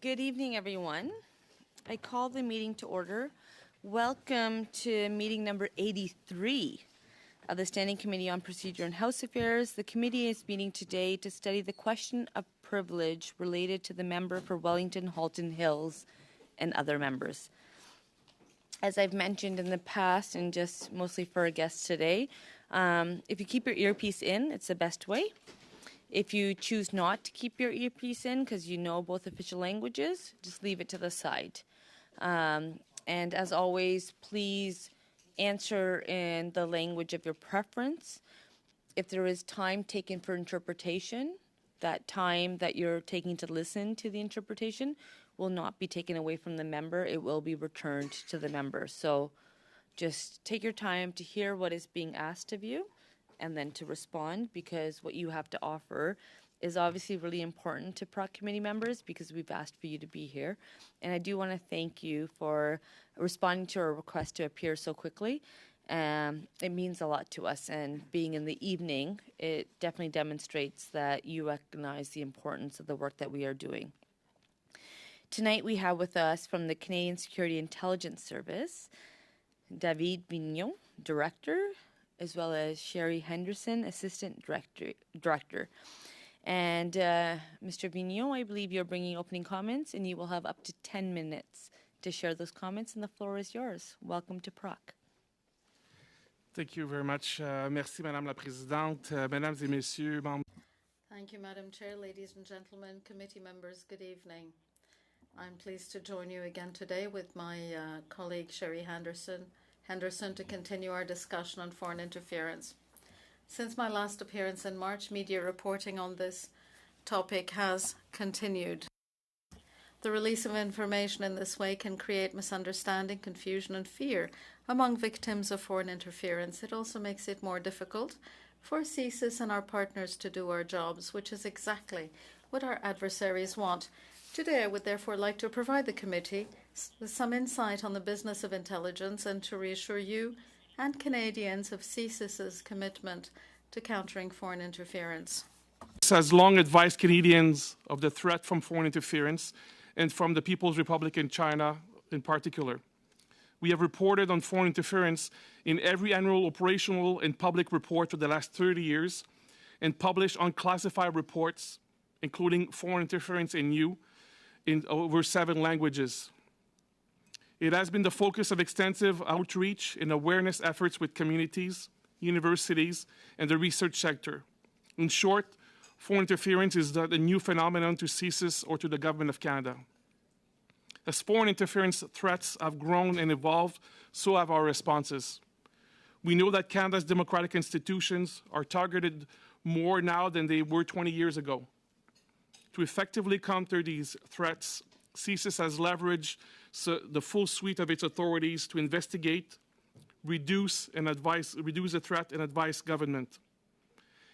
Good evening, everyone. I call the meeting to order. Welcome to meeting number 83 of the Standing Committee on Procedure and House Affairs. The committee is meeting today to study the question of privilege related to the member for Wellington Halton Hills and other members. As I've mentioned in the past, and just mostly for our guests today, if you keep your earpiece in, it's the best way. If you choose not to keep your earpiece in because you know both official languages, just leave it to the side. And as always, please answer in the language of your preference. If there is time taken for interpretation, that time that you're taking to listen to the interpretation will not be taken away from the member. It will be returned to the member. So just take your time to hear what is being asked of you and then to respond, because what you have to offer is obviously really important to PROC committee members because we've asked for you to be here. And I do want to thank you for responding to our request to appear so quickly. It means a lot to us, and being in the evening, it definitely demonstrates that you recognize the importance of the work that we are doing. Tonight we have with us from the Canadian Security Intelligence Service, David Vigneault, Director, as well as Sherry Henderson, Assistant Director. And Mr. Vigneault, I believe you're bringing opening comments, and you will have up to 10 minutes to share those comments, and the floor is yours. Welcome to PROC. Thank you very much. Merci, Madame la Présidente. Mesdames et Messieurs, membres. Thank you, Madam Chair. Ladies and gentlemen, committee members, good evening. I'm pleased to join you again today with my colleague Sherry Henderson to continue our discussion on foreign interference. Since my last appearance in March, media reporting on this topic has continued. The release of information in this way can create misunderstanding, confusion and fear among victims of foreign interference. It also makes it more difficult for CSIS and our partners to do our jobs, which is exactly what our adversaries want. Today, I would therefore like to provide the committee with some insight on the business of intelligence and to reassure you and Canadians of CSIS's commitment to countering foreign interference. CSIS has long advised Canadians of the threat from foreign interference and from the People's Republic in China in particular. We have reported on foreign interference in every annual operational and public report for the last 30 years and published unclassified reports, including foreign interference in you, in over 7 languages. It has been the focus of extensive outreach and awareness efforts with communities, universities, and the research sector. In short, foreign interference is not a new phenomenon to CSIS or to the Government of Canada. As foreign interference threats have grown and evolved, so have our responses. We know that Canada's democratic institutions are targeted more now than they were 20 years ago. To effectively counter these threats, CSIS has leveraged the full suite of its authorities to investigate, reduce the threat and advise government.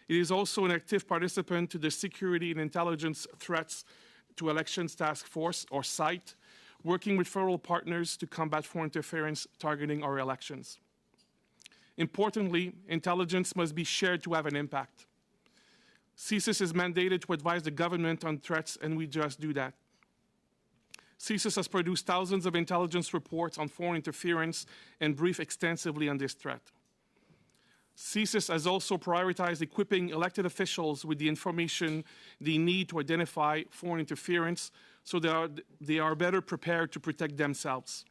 It is also an active participant to the Security and Intelligence Threats to Elections Task Force, or SITE, working with federal partners to combat foreign interference targeting our elections. Importantly, intelligence must be shared to have an impact. CSIS is mandated to advise the government on threats, and we just do that. CSIS has produced thousands of intelligence reports on foreign interference and briefed extensively on this threat. CSIS has also prioritized equipping elected officials with the information they need to identify foreign interference so they are better prepared to protect themselves.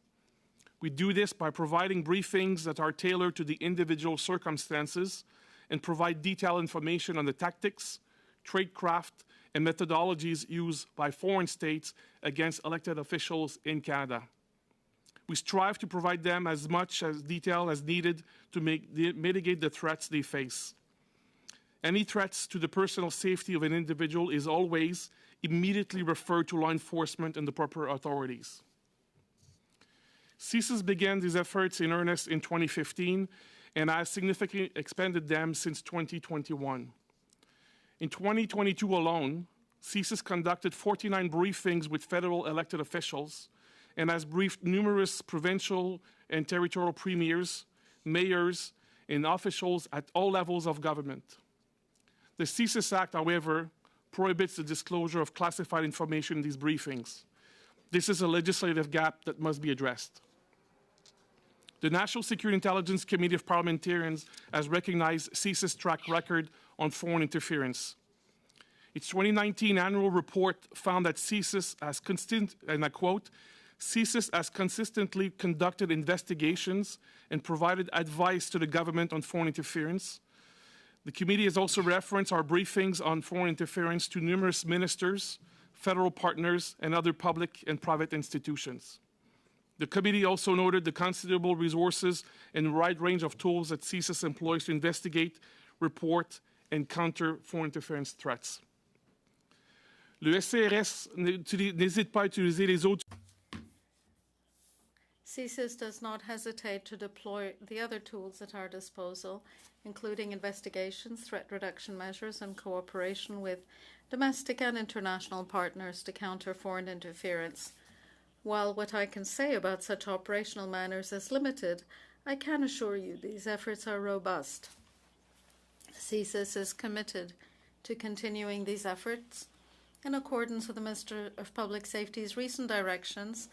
We do this by providing briefings that are tailored to the individual circumstances and provide detailed information on the tactics, tradecraft, and methodologies used by foreign states against elected officials in Canada. We strive to provide them as much detail as needed to mitigate the threats they face. Any threats to the personal safety of an individual is always immediately referred to law enforcement and the proper authorities. CSIS began these efforts in earnest in 2015 and has significantly expanded them since 2021. In 2022 alone, CSIS conducted 49 briefings with federal elected officials and has briefed numerous provincial and territorial premiers, mayors, and officials at all levels of government. The CSIS Act, however, prohibits the disclosure of classified information in these briefings. This is a legislative gap that must be addressed. The National Security Intelligence Committee of Parliamentarians has recognized CSIS track record on foreign interference. Its 2019 annual report found that CSIS has and I quote, CSIS has consistently conducted investigations and provided advice to the government on foreign interference. The committee has also referenced our briefings on foreign interference to numerous ministers, federal partners, and other public and private institutions. The committee also noted the considerable resources and wide range of tools that CSIS employs to investigate, report, and counter foreign interference threats. Le SCRS n'hésite pas à utiliser les autres. CSIS does not hesitate to deploy the other tools at our disposal, including investigations, threat reduction measures, and cooperation with domestic and international partners to counter foreign interference. While what I can say about such operational matters is limited, I can assure you these efforts are robust. CSIS is committed to continuing these efforts in accordance with the Minister of Public Safety's recent directions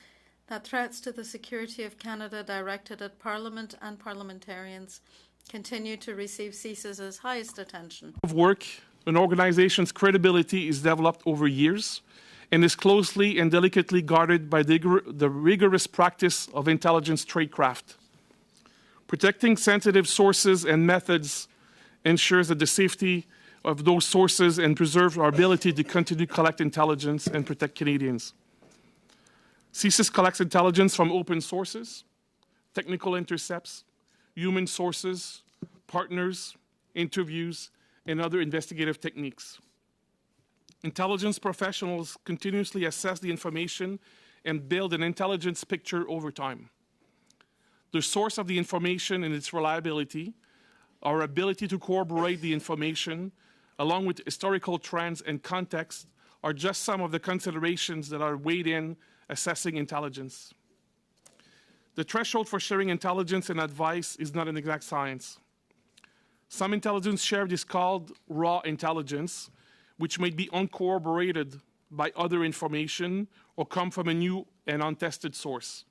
that threats to the security of Canada directed at Parliament and parliamentarians continue to receive CSIS's highest attention. Of work, an organization's credibility is developed over years and is closely and delicately guarded by the rigorous practice of intelligence tradecraft. Protecting sensitive sources and methods ensures that the safety of those sources and preserve our ability to continue to collect intelligence and protect Canadians. CSIS collects intelligence from open sources, technical intercepts, human sources, partners, interviews, and other investigative techniques. Intelligence professionals continuously assess the information and build an intelligence picture over time. The source of the information and its reliability, our ability to corroborate the information, along with historical trends and context, are just some of the considerations that are weighed in assessing intelligence. The threshold for sharing intelligence and advice is not an exact science. Some intelligence shared is called raw intelligence, which may be uncorroborated by other information or come from a new and untested source.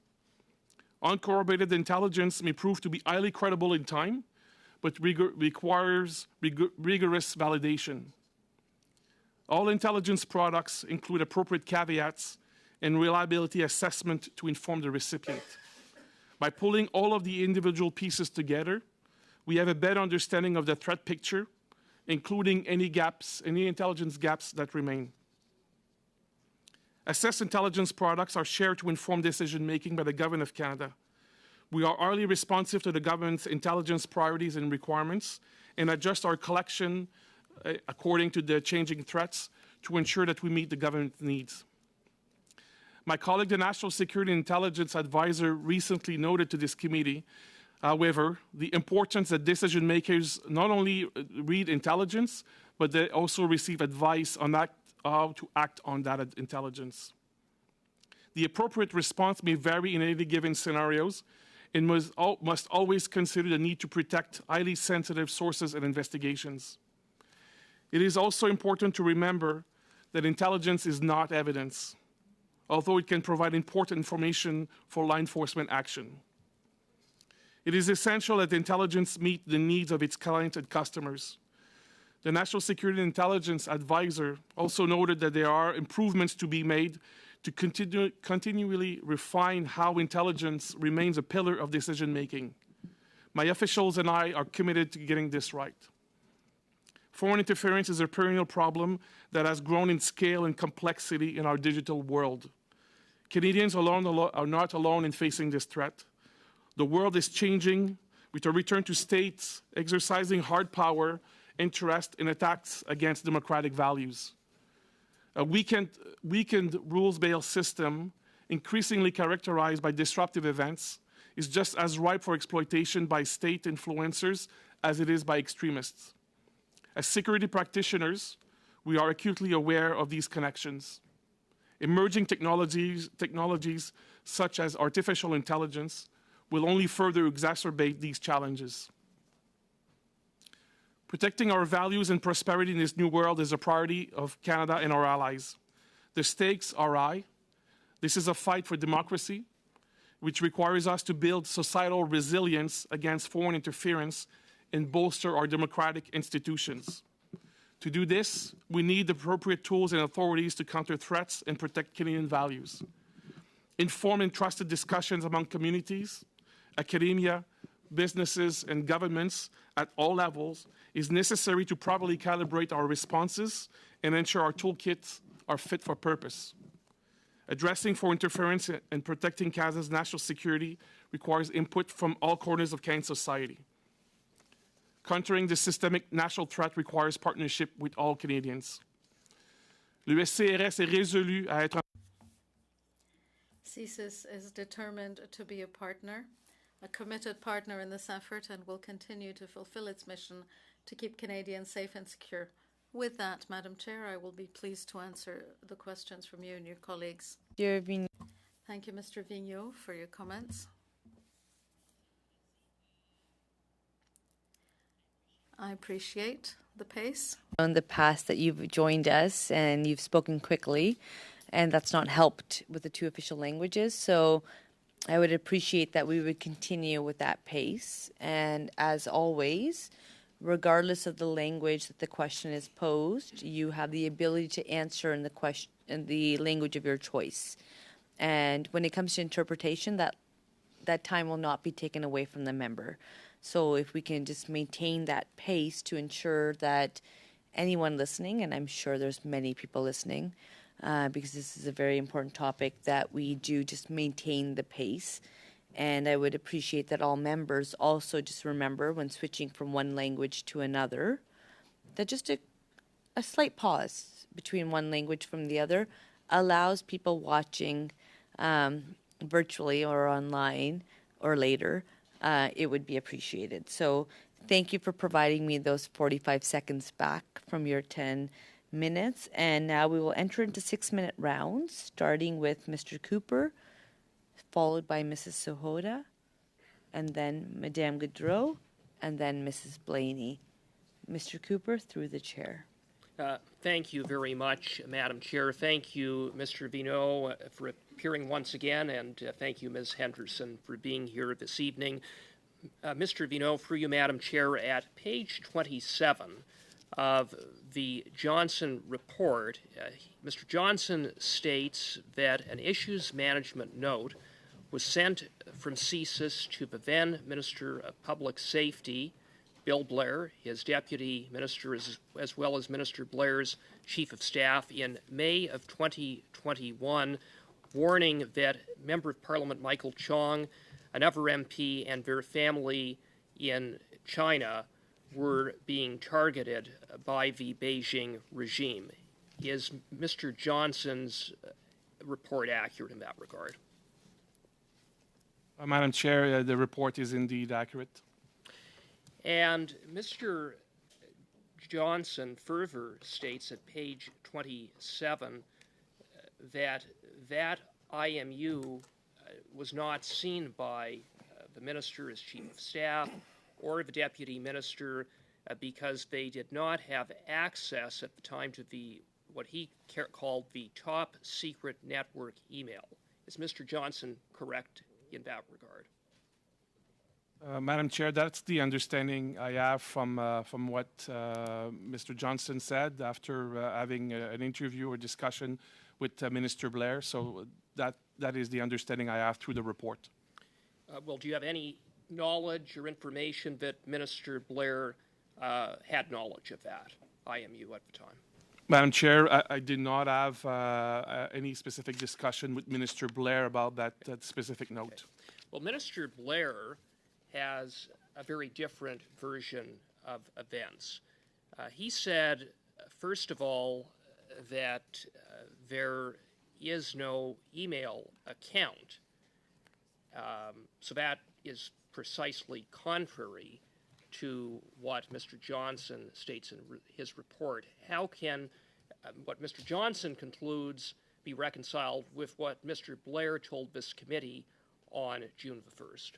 Uncorroborated intelligence may prove to be highly credible in time, but requires rigorous validation. All intelligence products include appropriate caveats and reliability assessment to inform the recipient. By pulling all of the individual pieces together, we have a better understanding of the threat picture, including any gaps, any intelligence gaps that remain. Assessed intelligence products are shared to inform decision-making by the Government of Canada. We are highly responsive to the government's intelligence priorities and requirements and adjust our collection according to the changing threats to ensure that we meet the government needs. My colleague, the National Security Intelligence Advisor, recently noted to this committee, however, the importance that decision makers not only read intelligence, but they also receive advice on how to act on that intelligence. The appropriate response may vary in any given scenarios and must always consider the need to protect highly sensitive sources and investigations. It is also important to remember that intelligence is not evidence, although it can provide important information for law enforcement action. It is essential that intelligence meet the needs of its clients and customers. The National Security Intelligence Advisor also noted that there are improvements to be made to continually refine how intelligence remains a pillar of decision-making. My officials and I are committed to getting this right. Foreign interference is a perennial problem that has grown in scale and complexity in our digital world. Canadians are not alone in facing this threat. The world is changing with a return to states exercising hard power, interest, and attacks against democratic values. A weakened rules-based system, increasingly characterized by disruptive events, is just as ripe for exploitation by state influencers as it is by extremists. As security practitioners, we are acutely aware of these connections. Emerging technologies such as artificial intelligence will only further exacerbate these challenges. Protecting our values and prosperity in this new world is a priority of Canada and our allies. The stakes are high. This is a fight for democracy, which requires us to build societal resilience against foreign interference and bolster our democratic institutions. To do this, we need appropriate tools and authorities to counter threats and protect Canadian values. Informed and trusted discussions among communities, academia, businesses, and governments at all levels is necessary to properly calibrate our responses and ensure our toolkits are fit for purpose. Addressing foreign interference and protecting Canada's national security requires input from all corners of Canadian society. Countering this systemic national threat requires partnership with all Canadians. L'USCRS est résolu à être CSIS is determined to be a partner, a committed partner in this effort, and will continue to fulfill its mission to keep Canadians safe and secure. With that, Madam Chair, I will be pleased to answer the questions from you and your colleagues. Thank you, Mr. Vigneault, for your comments. I appreciate the pace. In the past that you've joined us and you've spoken quickly, and that's not helped with the two official languages. So I would appreciate that we would continue with that pace. And as always, regardless of the language that the question is posed, you have the ability to answer in the language of your choice. And when it comes to interpretation, that time will not be taken away from the member. So if we can just maintain that pace to ensure that anyone listening, and I'm sure there's many people listening, because this is a very important topic, that we do just maintain the pace. And I would appreciate that all members also just remember when switching from one language to another, that just a slight pause between one language from the other allows people watching virtually or online or later, it would be appreciated. So thank you for providing me those 45 seconds back from your 10 minutes. And now we will enter into 6-minute rounds, starting with Mr. Cooper, followed by Mrs. Sahota, and then Madame Gaudreau, and then Mrs. Blaney. Mr. Cooper, through the chair. Thank you very much, Madam Chair. Thank you, Mr. Vigneault, for appearing once again, and thank you, Ms. Henderson, for being here this evening. Mr. Vigneault, through you, Madam Chair, at page 27 of the Johnson report, Mr. Johnson states that an issues management note was sent from CSIS to the then Minister of Public Safety, Bill Blair, his deputy minister, as well as Minister Blair's chief of staff in May of 2021, warning that Member of Parliament Michael Chong, another MP, and their family in China were being targeted by the Beijing regime. Is Mr. Johnson's report accurate in that regard? Madam Chair, the report is indeed accurate. And Mr. Johnson further states at page 27 that IMU was not seen by the minister as chief of staff or the deputy minister because they did not have access at the time to what he called the top secret network email. Is Mr. Johnson correct in that regard? Madam Chair, that's the understanding I have from what Mr. Johnson said after having an interview or discussion with Minister Blair. So that is the understanding I have through the report. Well, do you have any knowledge or information that Minister Blair had knowledge of that, IMU, at the time? Madam Chair, I did not have any specific discussion with Minister Blair about that specific note. Okay. Well, Minister Blair has a very different version of events. He said, first of all, that there is no email account. So that is precisely contrary to what Mr. Johnson states in his report. How can what Mr. Johnson concludes be reconciled with what Mr. Blair told this committee on June the 1st?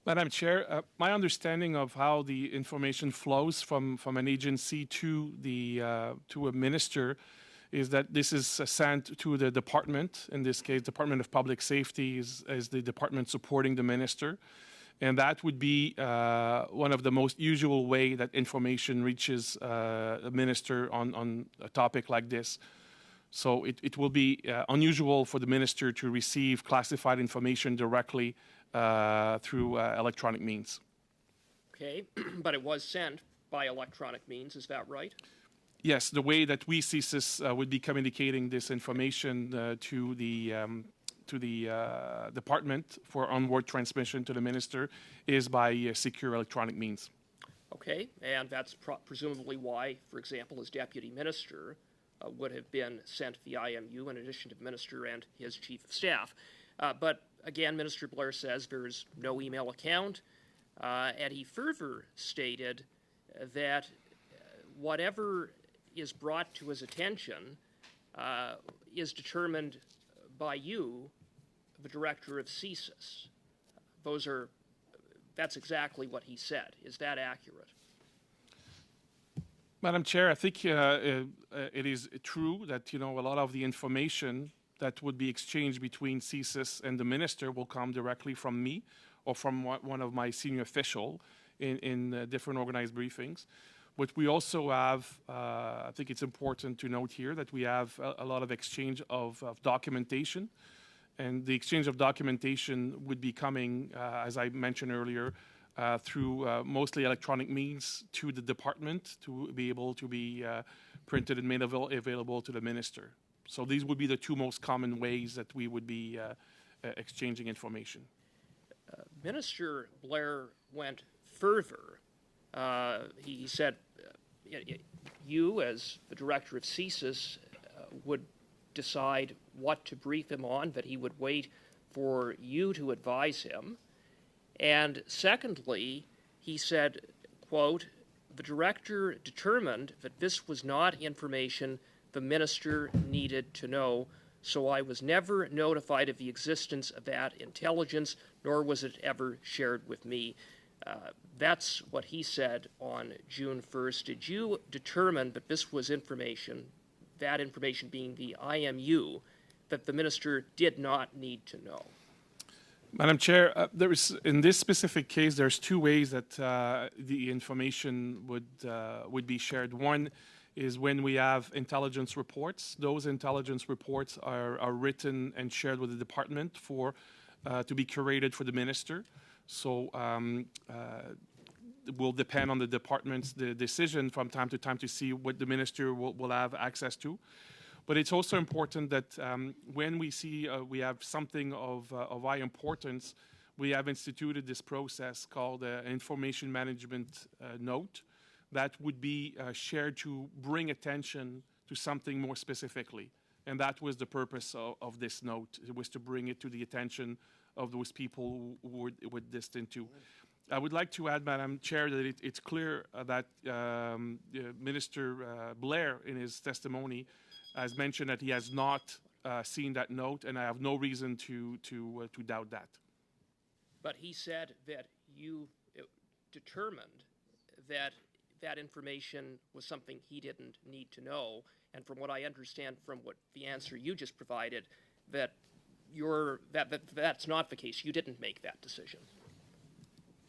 Madam Chair, my understanding of how the information flows from an agency to a minister is that this is sent to the department. In this case, Department of Public Safety is the department supporting the minister. And that would be one of the most usual way that information reaches a minister on a topic like this. So it will be unusual for the minister to receive classified information directly through electronic means. Okay, but it was sent by electronic means, is that right? Yes, the way that we, CSIS, would be communicating this information to the department for onward transmission to the minister is by secure electronic means. Okay, and that's presumably why, for example, his deputy minister would have been sent the IMU in addition to the minister and his chief of staff. But again, Minister Blair says there's no email account, and he further stated that whatever is brought to his attention is determined by you, the director of CSIS. That's exactly what he said. Is that accurate? Madam Chair, I think it is true that, a lot of the information that would be exchanged between CSIS and the minister will come directly from me or from one of my senior officials in different organized briefings. But we also have, I think it's important to note here that we have a lot of exchange of documentation. And the exchange of documentation would be coming, as I mentioned earlier, through mostly electronic means to the department to be able to be printed and made available to the minister. So these would be the two most common ways that we would be exchanging information. Minister Blair went further. He said you, as the director of CSIS, would decide what to brief him on, that he would wait for you to advise him. And secondly, he said, quote, the director determined that this was not information the minister needed to know, so I was never notified of the existence of that intelligence, nor was it ever shared with me. That's what he said on June 1st. Did you determine that this was information, that information being the IMU, that the minister did not need to know? Madam Chair, in this specific case, there's two ways that the information would be shared. One is when we have intelligence reports. Those intelligence reports are written and shared with the department to be curated for the minister. So it will depend on the department's decision from time to time to see what the minister will have access to. But it's also important that when we see we have something of high importance, we have instituted this process called information management note that would be shared to bring attention to something more specifically. And that was the purpose of this note. It was to bring it to the attention of those people who were distant to. I would like to add, Madam Chair, that it's clear that Minister Blair, in his testimony, has mentioned that he has not seen that note, and I have no reason to doubt that. But he said that you determined that that information was something he didn't need to know, and from what I understand from what the answer you just provided, that that's not the case. You didn't make that decision.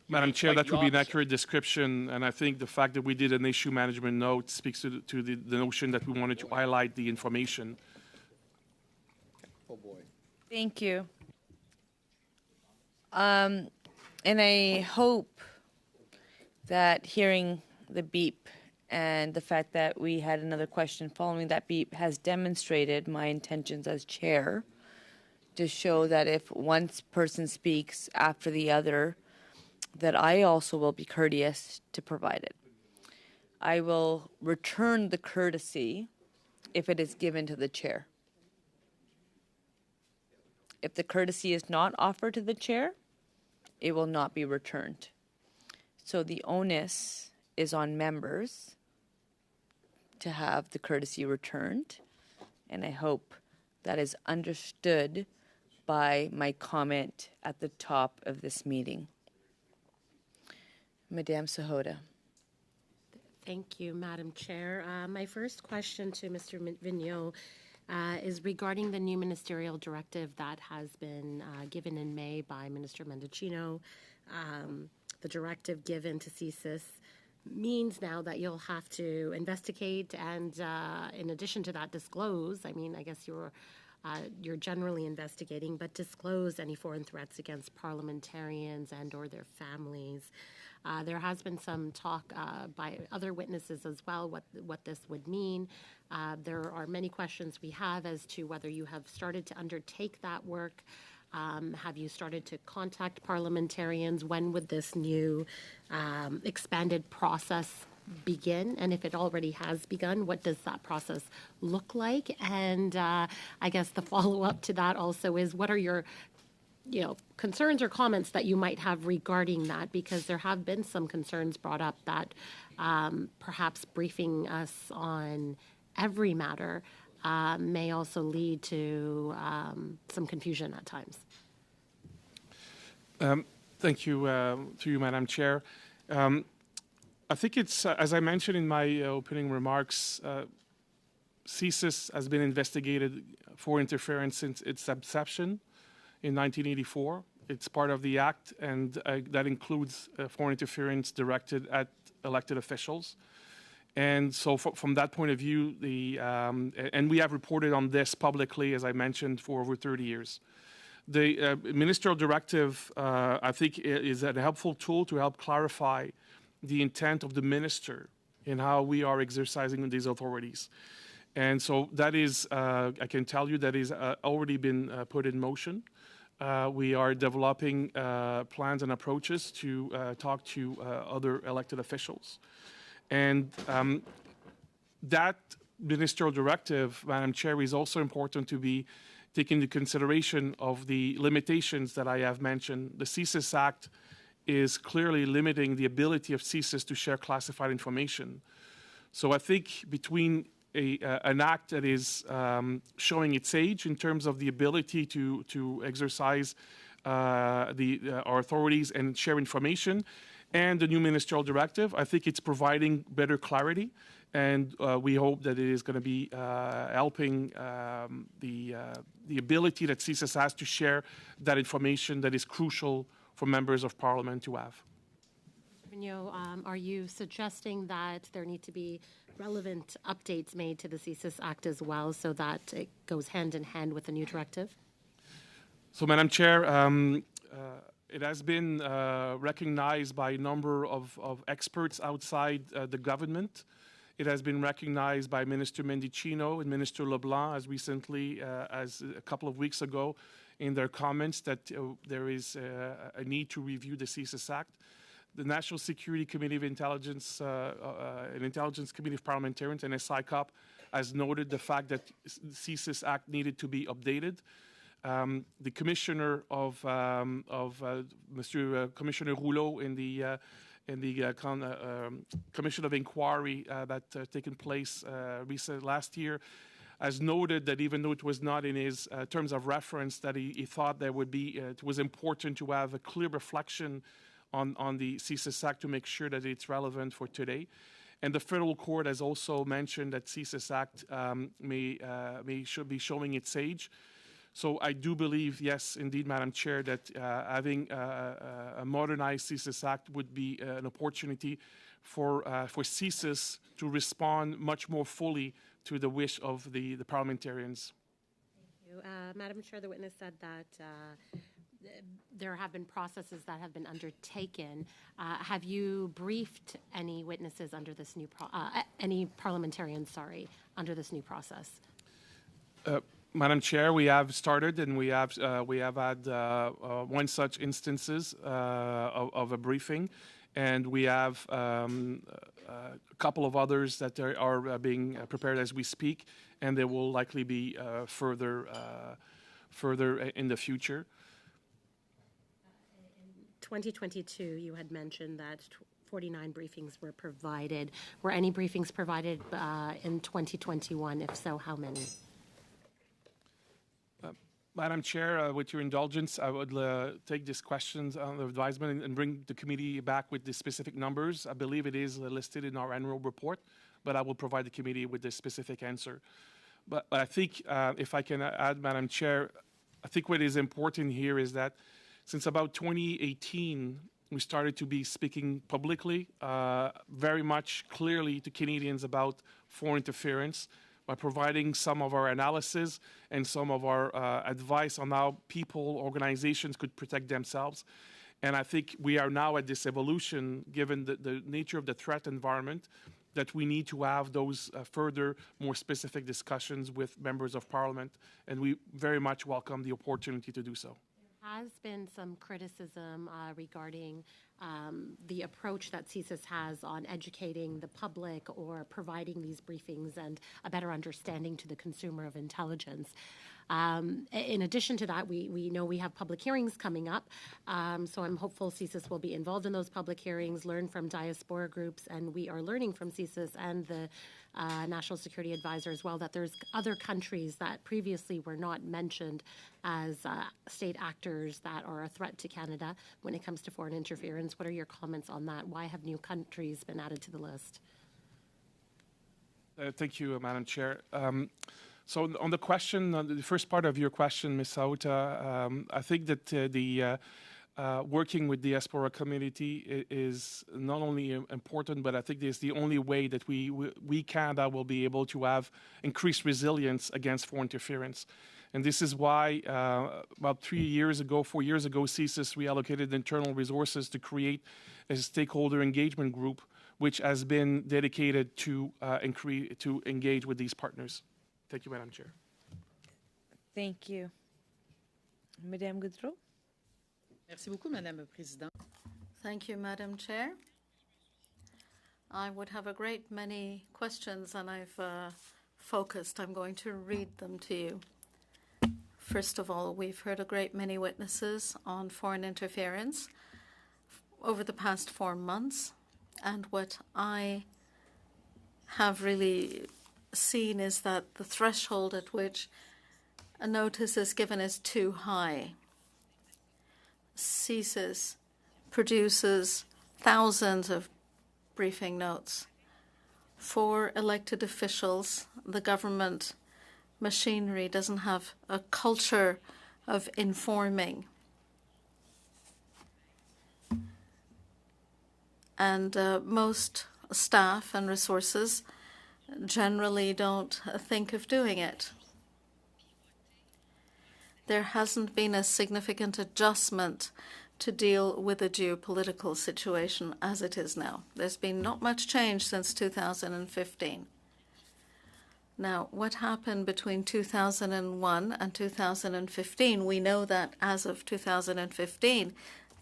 Madam Chair, that would be an accurate description, and I think the fact that we did an issue management note speaks to the notion that we wanted to highlight the information. Oh boy. Thank you. And I hope that hearing the beep and the fact that we had another question following that beep has demonstrated my intentions as chair to show that if one person speaks after the other, that I also will be courteous to provide it. I will return the courtesy if it is given to the chair. If the courtesy is not offered to the chair, it will not be returned. So the onus is on members to have the courtesy returned, and I hope that is understood by my comment at the top of this meeting. Madame Sahota. Thank you, Madam Chair. My first question to Mr. Vigneault is regarding the new ministerial directive that has been given in May by Minister Mendicino. The directive given to CSIS means now that you'll have to investigate and, in addition to that, disclose. I mean, I guess you're generally investigating, but disclose any foreign threats against parliamentarians and or their families. There has been some talk by other witnesses as well what this would mean. There are many questions we have as to whether you have started to undertake that work. Have you started to contact parliamentarians? When would this new expanded process begin? And if it already has begun, what does that process look like? And I guess the follow-up to that also is, what are your concerns or comments that you might have regarding that? Because there have been some concerns brought up that perhaps briefing us on every matter may also lead to some confusion at times. Thank you to you, Madam Chair. I think it's, as I mentioned in my opening remarks, CSIS has been investigated for interference since its inception in 1984. It's part of the Act, and that includes foreign interference directed at elected officials. And so from that point of view, and we have reported on this publicly, as I mentioned, for over 30 years. The ministerial directive, I think, is a helpful tool to help clarify the intent of the minister in how we are exercising these authorities. And so that is, I can tell you, that is already been put in motion. We are developing plans and approaches to talk to other elected officials. And that ministerial directive, Madam Chair, is also important to be taken into consideration of the limitations that I have mentioned. The CSIS Act is clearly limiting the ability of CSIS to share classified information. So I think between an act that is showing its age in terms of the ability to exercise our authorities and share information, and the new ministerial directive, I think it's providing better clarity, and we hope that it is going to be helping the ability that CSIS has to share that information that is crucial for members of parliament to have. Are you suggesting that there need to be relevant updates made to the CSIS Act as well, so that it goes hand in hand with the new directive? So, Madam Chair, it has been recognized by a number of experts outside the government. It has been recognized by Minister Mendicino and Minister LeBlanc as recently as a couple of weeks ago in their comments that there is a need to review the CSIS Act. The National Security Committee of Intelligence and Intelligence Committee of Parliamentarians and SICOP has noted the fact that the CSIS Act needed to be updated. The commissioner of Mr. Commissioner Rouleau in the Commission of Inquiry that taken place last year has noted that even though it was not in his terms of reference, that he thought there would be it was important to have a clear reflection on the CSIS Act to make sure that it's relevant for today. And the federal court has also mentioned that CSIS Act should be showing its age. So I do believe, yes, indeed, Madam Chair, that having a modernized CSIS Act would be an opportunity for CSIS to respond much more fully to the wish of the parliamentarians. Thank you. Madam Chair, the witness said that there have been processes that have been undertaken. Have you briefed any witnesses under this new any parliamentarians, under this new process? Madam Chair, we have started, and we have had one such instances of a briefing, and we have a couple of others that are being prepared as we speak, and there will likely be further in the future. In 2022, you had mentioned that 49 briefings were provided. Were any briefings provided in 2021? If so, how many? Madam Chair, with your indulgence, I would take these questions on the advisement and bring the committee back with the specific numbers. I believe it is listed in our annual report, but I will provide the committee with the specific answer. But I think if I can add, Madam Chair, I think what is important here is that since about 2018, we started to be speaking publicly, very much clearly to Canadians about foreign interference by providing some of our analysis and some of our advice on how people, organizations could protect themselves. And I think we are now at this evolution, given the nature of the threat environment, that we need to have those further, more specific discussions with members of Parliament. And we very much welcome the opportunity to do so. Has been some criticism regarding the approach that CSIS has on educating the public or providing these briefings and a better understanding to the consumer of intelligence. In addition to that, we know we have public hearings coming up, so I'm hopeful CSIS will be involved in those public hearings, learn from diaspora groups, and we are learning from CSIS and the National Security Advisor as well that there's other countries that previously were not mentioned as state actors that are a threat to Canada when it comes to foreign interference. What are your comments on that? Why have new countries been added to the list? Thank you, Madam Chair. So on the question, on the first part of your question, Ms. Sauta, I think that the working with the diaspora community is not only important, but I think it's the only way that we Canada will be able to have increased resilience against foreign interference. And this is why about 4 years ago, CSIS reallocated internal resources to create a stakeholder engagement group, which has been dedicated to engage with these partners. Thank you, Madam Chair. Thank you. Madame Goudreau? Merci beaucoup, Madame la Présidente. Thank you, Madam Chair. I would have a great many questions, and I've focused. I'm going to read them to you. First of all, we've heard a great many witnesses on foreign interference over the past 4 months, and what I have really seen is that the threshold at which a notice is given is too high. CSIS produces thousands of briefing notes. For elected officials, the government machinery doesn't have a culture of informing. And most staff and resources generally don't think of doing it. There hasn't been a significant adjustment to deal with the geopolitical situation as it is now. There's been not much change since 2015. Now, what happened between 2001 and 2015? We know that as of 2015,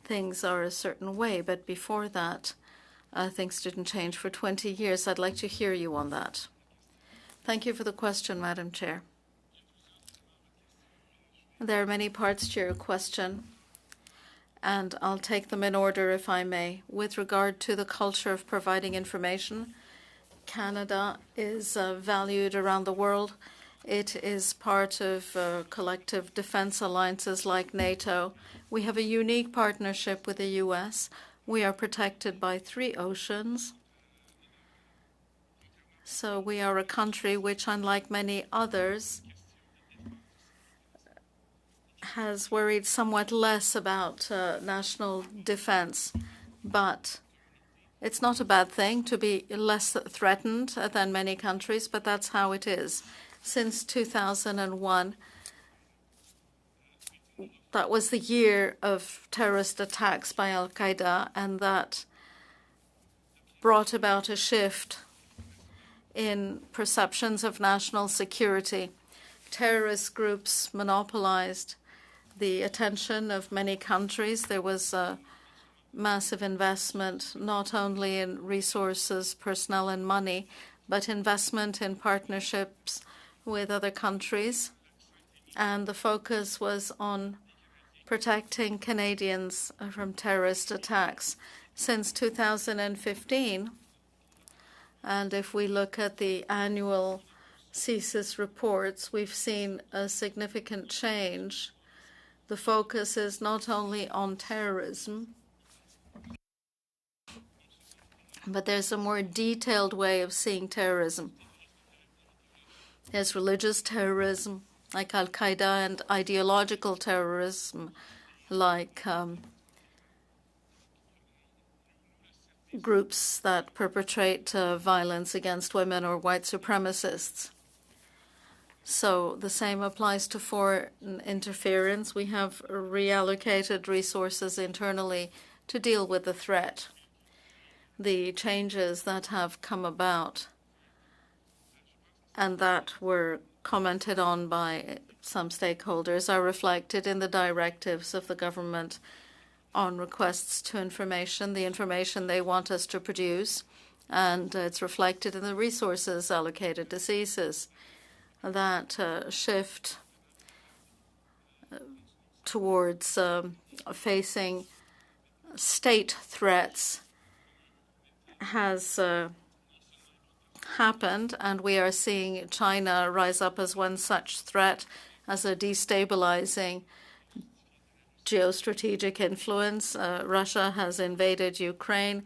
things are a certain way, but before that, things didn't change for 20 years. I'd like to hear you on that. Thank you for the question, Madam Chair. There are many parts to your question, and I'll take them in order if I may. With regard to the culture of providing information, Canada is valued around the world. It is part of collective defense alliances like NATO. We have a unique partnership with the U.S. We are protected by 3 oceans. So we are a country which, unlike many others, has worried somewhat less about national defense. But it's not a bad thing to be less threatened than many countries, but that's how it is. Since 2001, that was the year of terrorist attacks by Al-Qaeda, and that brought about a shift in perceptions of national security. Terrorist groups monopolized the attention of many countries. There was a massive investment, not only in resources, personnel, and money, but investment in partnerships with other countries. And the focus was on protecting Canadians from terrorist attacks. Since 2015, and if we look at the annual CSIS reports, we've seen a significant change. The focus is not only on terrorism, but there's a more detailed way of seeing terrorism. There's religious terrorism, like Al-Qaeda, and ideological terrorism, like groups that perpetrate violence against women or white supremacists. So the same applies to foreign interference. We have reallocated resources internally to deal with the threat. The changes that have come about and that were commented on by some stakeholders are reflected in the directives of the government on requests to information, the information they want us to produce, and it's reflected in the resources allocated to CSIS. That shift towards facing state threats has happened, and we are seeing China rise up as one such threat, as a destabilizing geostrategic influence. Russia has invaded Ukraine.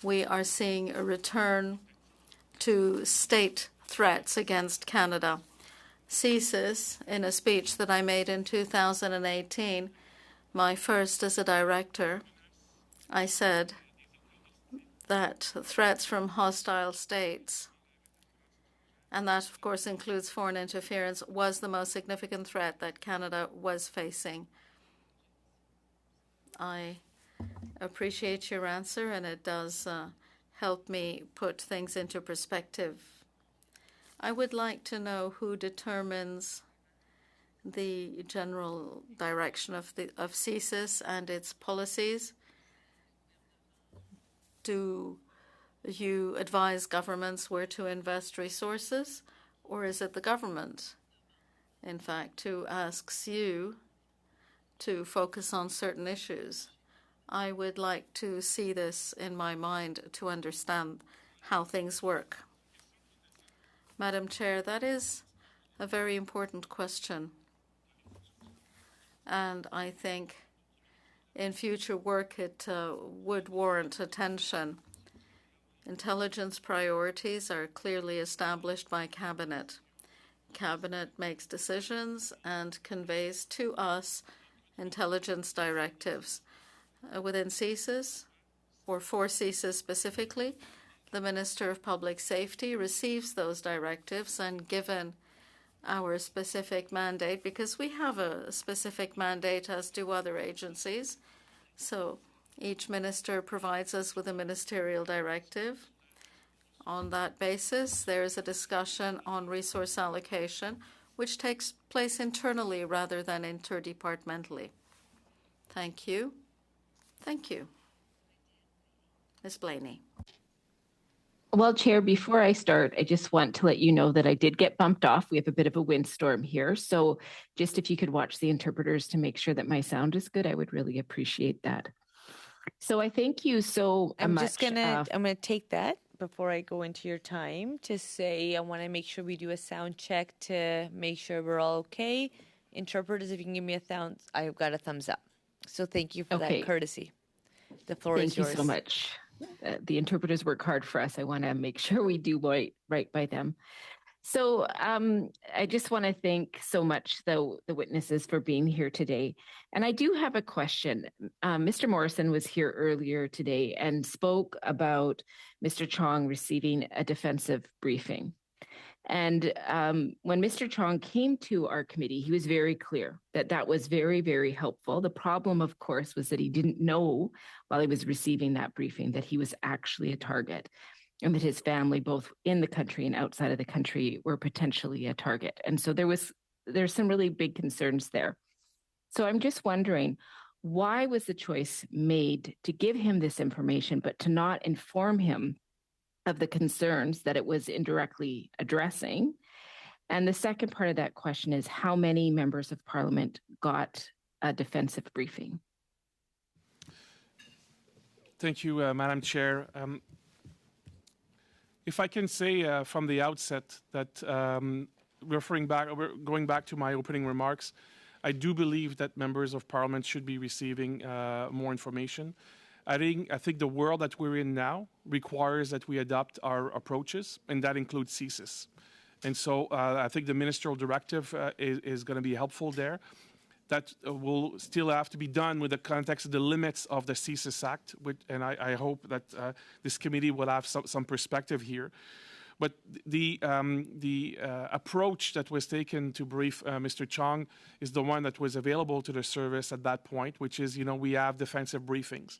We are seeing a return to state threats against Canada. CSIS, in a speech that I made in 2018, my first as a director, I said that threats from hostile states, and that of course includes foreign interference, was the most significant threat that Canada was facing. I appreciate your answer, and it does help me put things into perspective. I would like to know who determines the general direction of CSIS and its policies. Do you advise governments where to invest resources, or is it the government, in fact, who asks you to focus on certain issues? I would like to see this in my mind to understand how things work. Madam Chair, that is a very important question. And I think in future work it would warrant attention. Intelligence priorities are clearly established by Cabinet. Cabinet makes decisions and conveys to us intelligence directives. Within CSIS, or for CSIS specifically, the Minister of Public Safety receives those directives, and given our specific mandate, because we have a specific mandate as do other agencies, so each minister provides us with a ministerial directive. On that basis, there is a discussion on resource allocation, which takes place internally rather than interdepartmentally. Thank you. Thank you. Ms. Blaney. Well, Chair, before I start, I just want to let you know that I did get bumped off. We have a bit of a windstorm here. So just if you could watch the interpreters to make sure that my sound is good, I would really appreciate that. So I thank you so much. I'm gonna take that before I go into your time to say I want to make sure we do a sound check to make sure we're all okay. Interpreters, if you can give me a thumbs, I've got a thumbs up. So thank you for that courtey. The floor is yours. Thank you so much. The interpreters work hard for us. I want to make sure we do right by them. So I just want to thank so much the witnesses for being here today. And I do have a question. Mr. Morrison was here earlier today and spoke about Mr. Chong receiving a defensive briefing. And when Mr. Chong came to our committee, he was very clear that that was very, very helpful. The problem, of course, was that he didn't know while he was receiving that briefing that he was actually a target, and that his family, both in the country and outside of the country, were potentially a target. And so there's some really big concerns there. So I'm just wondering, why was the choice made to give him this information, but to not inform him of the concerns that it was indirectly addressing? And the second part of that question is, how many members of Parliament got a defensive briefing? Thank you, Madam Chair. If I can say from the outset that going back to my opening remarks, I do believe that members of parliament should be receiving more information. I think the world that we're in now requires that we adopt our approaches, and that includes CSIS. And so I think the ministerial directive is going to be helpful there. That will still have to be done with the context of the limits of the CSIS Act, and I hope that this committee will have some perspective here. But the approach that was taken to brief Mr. Chong is the one that was available to the service at that point, which is, we have defensive briefings.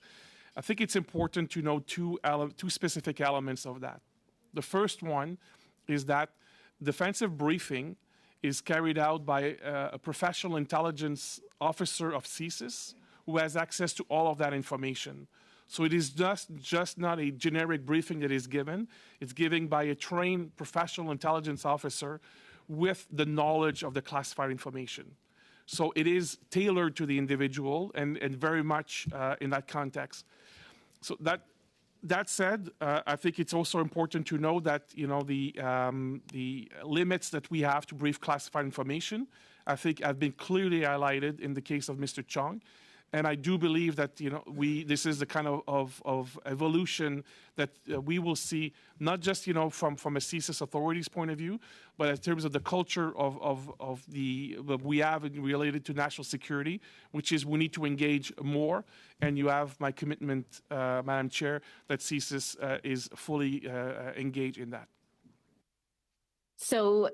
I think it's important to know two specific elements of that. The first one is that defensive briefing is carried out by a professional intelligence officer of CSIS who has access to all of that information. So it is just not a generic briefing that is given. It's given by a trained professional intelligence officer with the knowledge of the classified information. So it is tailored to the individual and very much in that context. So that said, I think it's also important to know that the limits that we have to brief classified information, I think, have been clearly highlighted in the case of Mr. Chong. And I do believe that this is the kind of evolution that we will see, not just from a CSIS authority's point of view, but in terms of the culture of what we have related to national security, which is we need to engage more. And you have my commitment, Madam Chair, that CSIS is fully engaged in that. So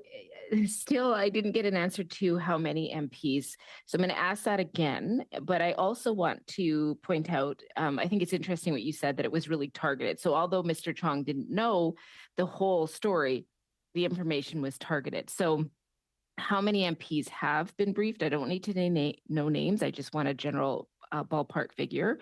still, I didn't get an answer to how many MPs. So I'm going to ask that again. But I also want to point out, I think it's interesting what you said, that it was really targeted. So although Mr. Chong didn't know the whole story, the information was targeted. So how many MPs have been briefed? I don't need to know names. I just want a general ballpark figure.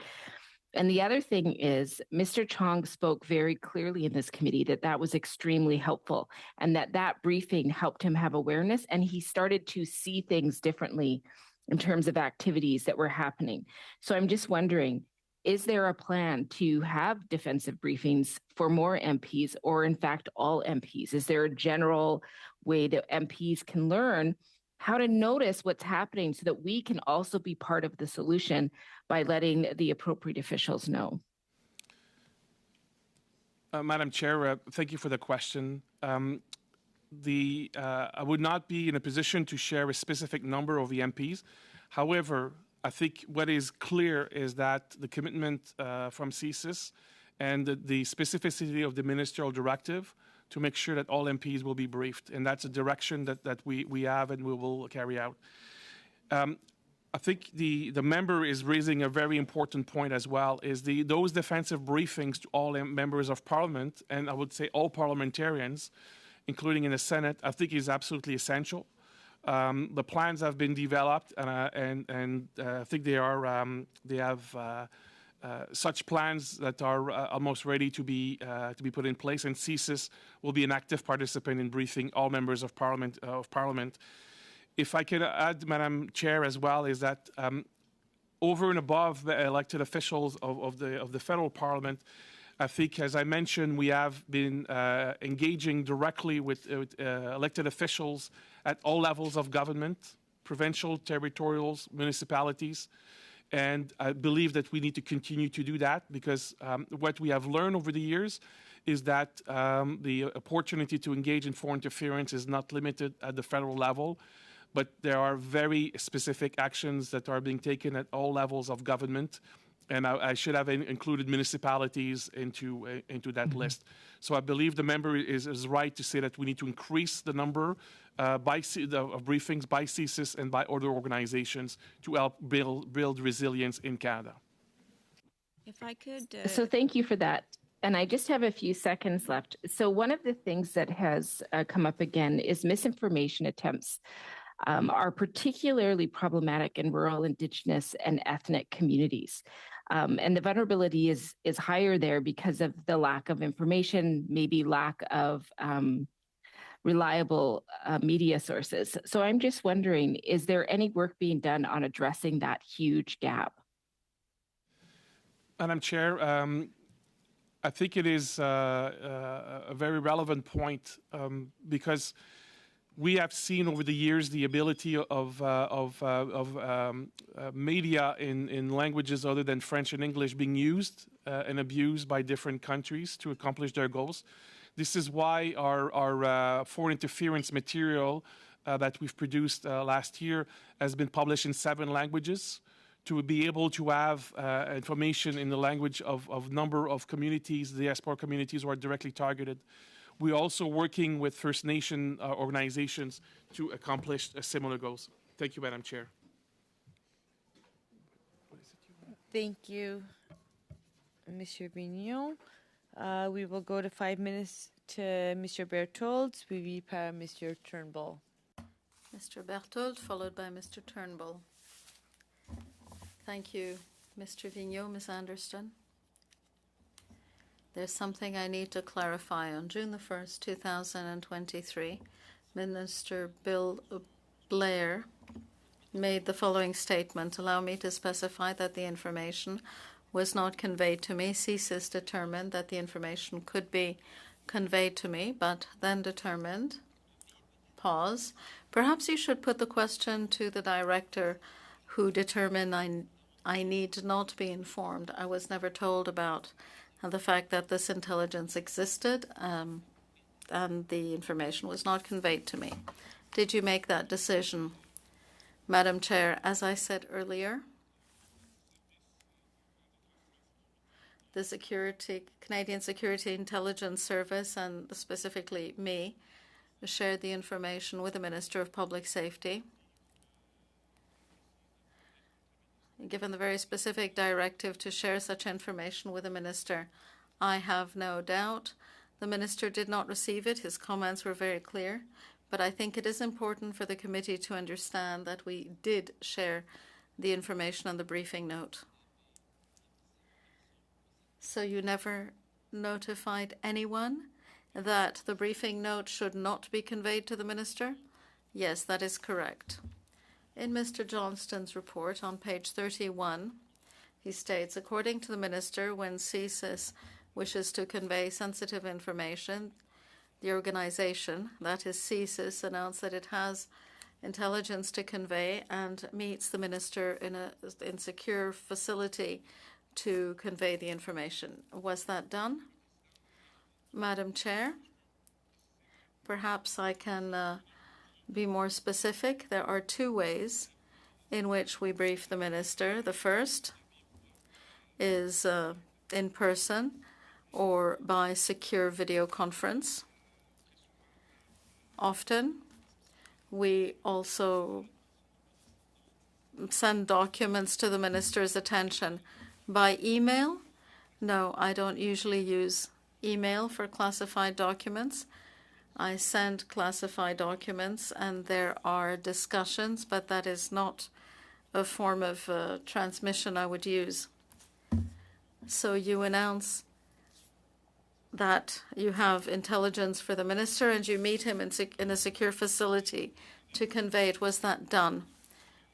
And the other thing is, Mr. Chong spoke very clearly in this committee that was extremely helpful, and that briefing helped him have awareness, and he started to see things differently in terms of activities that were happening. So I'm just wondering, is there a plan to have defensive briefings for more MPs, or in fact all MPs? Is there a general way that MPs can learn how to notice what's happening so that we can also be part of the solution by letting the appropriate officials know? Madam Chair, thank you for the question. I would not be in a position to share a specific number of the MPs. However, I think what is clear is that the commitment from CSIS and the specificity of the ministerial directive to make sure that all MPs will be briefed. And that's a direction that we have and we will carry out. I think the member is raising a very important point as well, is those defensive briefings to all members of parliament, and I would say all parliamentarians, including in the Senate, I think is absolutely essential. The plans have been developed, and I think they have such plans that are almost ready to be put in place, and CSIS will be an active participant in briefing all members of parliament. If I could add, Madam Chair, as well, is that over and above the elected officials of the federal parliament, I think, as I mentioned, we have been engaging directly with elected officials at all levels of government, provincial, territorial, municipalities. And I believe that we need to continue to do that, because what we have learned over the years is that the opportunity to engage in foreign interference is not limited at the federal level, but there are very specific actions that are being taken at all levels of government. And I should have included municipalities into that list. So I believe the member is right to say that we need to increase the number of briefings by CSIS and by other organizations to help build resilience in Canada. If I could... So thank you for that. And I just have a few seconds left. So one of the things that has come up again is misinformation attempts are particularly problematic in rural, Indigenous, and ethnic communities. And the vulnerability is higher there because of the lack of information, maybe lack of reliable media sources. So I'm just wondering, is there any work being done on addressing that huge gap? Madam Chair, I think it is a very relevant point because we have seen over the years the ability of media in languages other than French and English being used and abused by different countries to accomplish their goals. This is why our foreign interference material that we've produced last year has been published in 7 languages, to be able to have information in the language of number of communities, diaspora communities who are directly targeted. We're also working with First Nation organizations to accomplish similar goals. Thank you, Madam Chair. Thank you, Monsieur Vigneault. We will go to 5 minutes to Monsieur Berthold, suivi par Monsieur Turnbull. Mr. Berthold, followed by Mr. Turnbull. Thank you, Mr. Vigneault, Ms. Anderson. There's something I need to clarify. On June the 1st, 2023, Minister Bill Blair made the following statement. Allow me to specify that the information was not conveyed to me. CSIS determined that the information could be conveyed to me, but then determined, pause, perhaps you should put the question to the director who determined I need not be informed. I was never told about the fact that this intelligence existed and the information was not conveyed to me. Did you make that decision? Madam Chair, as I said earlier, the Canadian Security Intelligence Service, and specifically me, shared the information with the Minister of Public Safety. Given the very specific directive to share such information with the Minister, I have no doubt the Minister did not receive it. His comments were very clear. But I think it is important for the committee to understand that we did share the information on the briefing note. So you never notified anyone that the briefing note should not be conveyed to the Minister? Yes, that is correct. In Mr. Johnston's report on page 31, he states, according to the Minister, when CSIS wishes to convey sensitive information, the organization, that is CSIS, announced that it has intelligence to convey and meets the Minister in secure facility to convey the information. Was that done? Madam Chair, perhaps I can be more specific. There are 2 ways in which we brief the Minister. The first is in person or by secure video conference. Often, we also send documents to the Minister's attention by email. No, I don't usually use email for classified documents. I send classified documents and there are discussions, but that is not a form of transmission I would use. So you announce that you have intelligence for the Minister and you meet him in a secure facility to convey it. Was that done?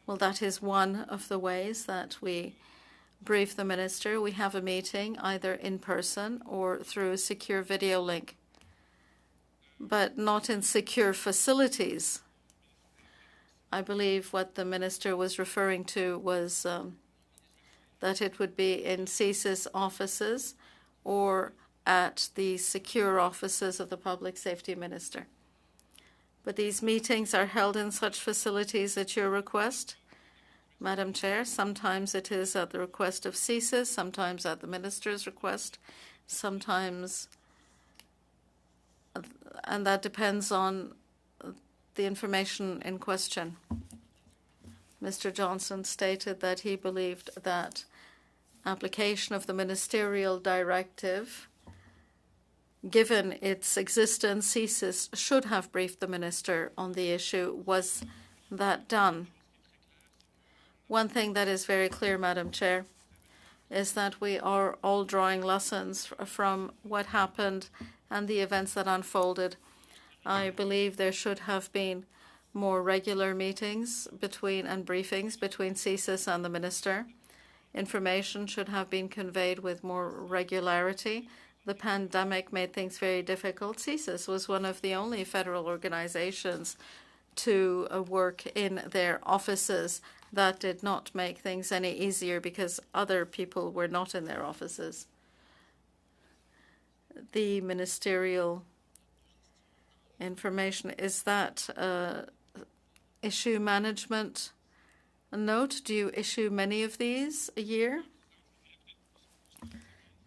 Well, that is one of the ways that we brief the Minister. We have a meeting either in person or through a secure video link, but not in secure facilities. I believe what the Minister was referring to was that it would be in CSIS offices or at the secure offices of the Public Safety Minister. But these meetings are held in such facilities at your request, Madam Chair. Sometimes it is at the request of CSIS, sometimes at the Minister's request, sometimes, and that depends on the information in question. Mr. Johnson stated that he believed that application of the ministerial directive, given its existence, CSIS should have briefed the Minister on the issue. Was that done? One thing that is very clear, Madam Chair, is that we are all drawing lessons from what happened and the events that unfolded. I believe there should have been more regular meetings and briefings between CSIS and the Minister. Information should have been conveyed with more regularity. the pandemic made things very difficult. CSIS was one of the only federal organizations to work in their offices. That did not make things any easier because other people were not in their offices. The ministerial information, is that issue management note? Do you issue many of these a year?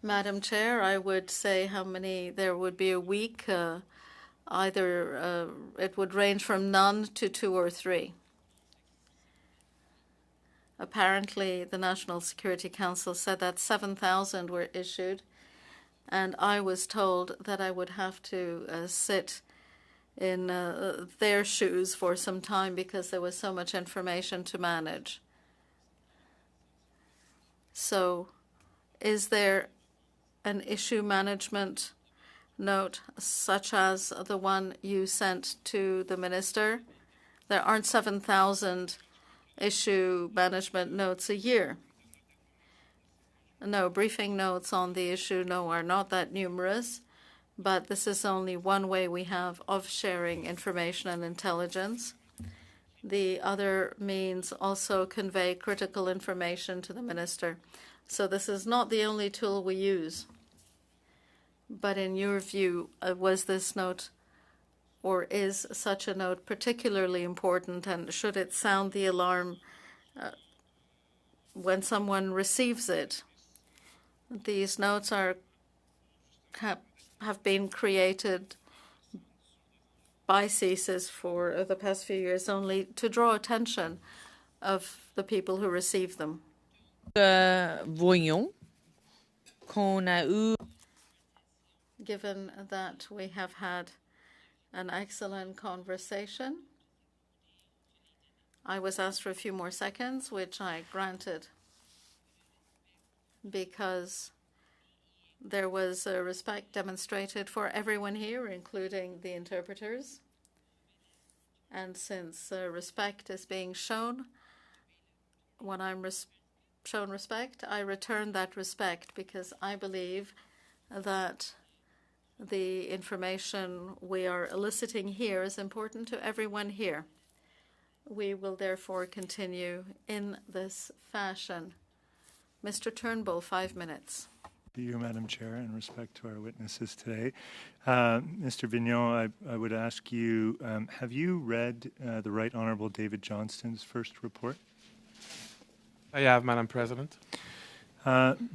Madam Chair, I would say how many there would be a week. Either it would range from none to 2 or 3. Apparently, the National Security Council said that 7,000 were issued, and I was told that I would have to sit in their shoes for some time because there was so much information to manage. So, is there an issue management note such as the one you sent to the minister? There aren't 7,000 issue management notes a year. No, briefing notes on the issue, no, are not that numerous, but this is only one way we have of sharing information and intelligence. The other means also convey critical information to the minister. So this is not the only tool we use. But in your view, was this note or is such a note particularly important, and should it sound the alarm when someone receives it? These notes have been created by CSIS for the past few years only to draw attention of the people who receive them. Voyons qu'on a eu. Given that we have had an excellent conversation, I was asked for a few more seconds, which I granted, because there was a respect demonstrated for everyone here, including the interpreters. And since respect is being shown, when I'm shown respect, I return that respect, because I believe that the information we are eliciting here is important to everyone here. We will therefore continue in this fashion. Mr. Turnbull, 5 minutes. To you, Madam Chair, in respect to our witnesses today. Mr. Vigneault, I would ask you, have you read the Right Honourable David Johnston's first report? I have, Madam President.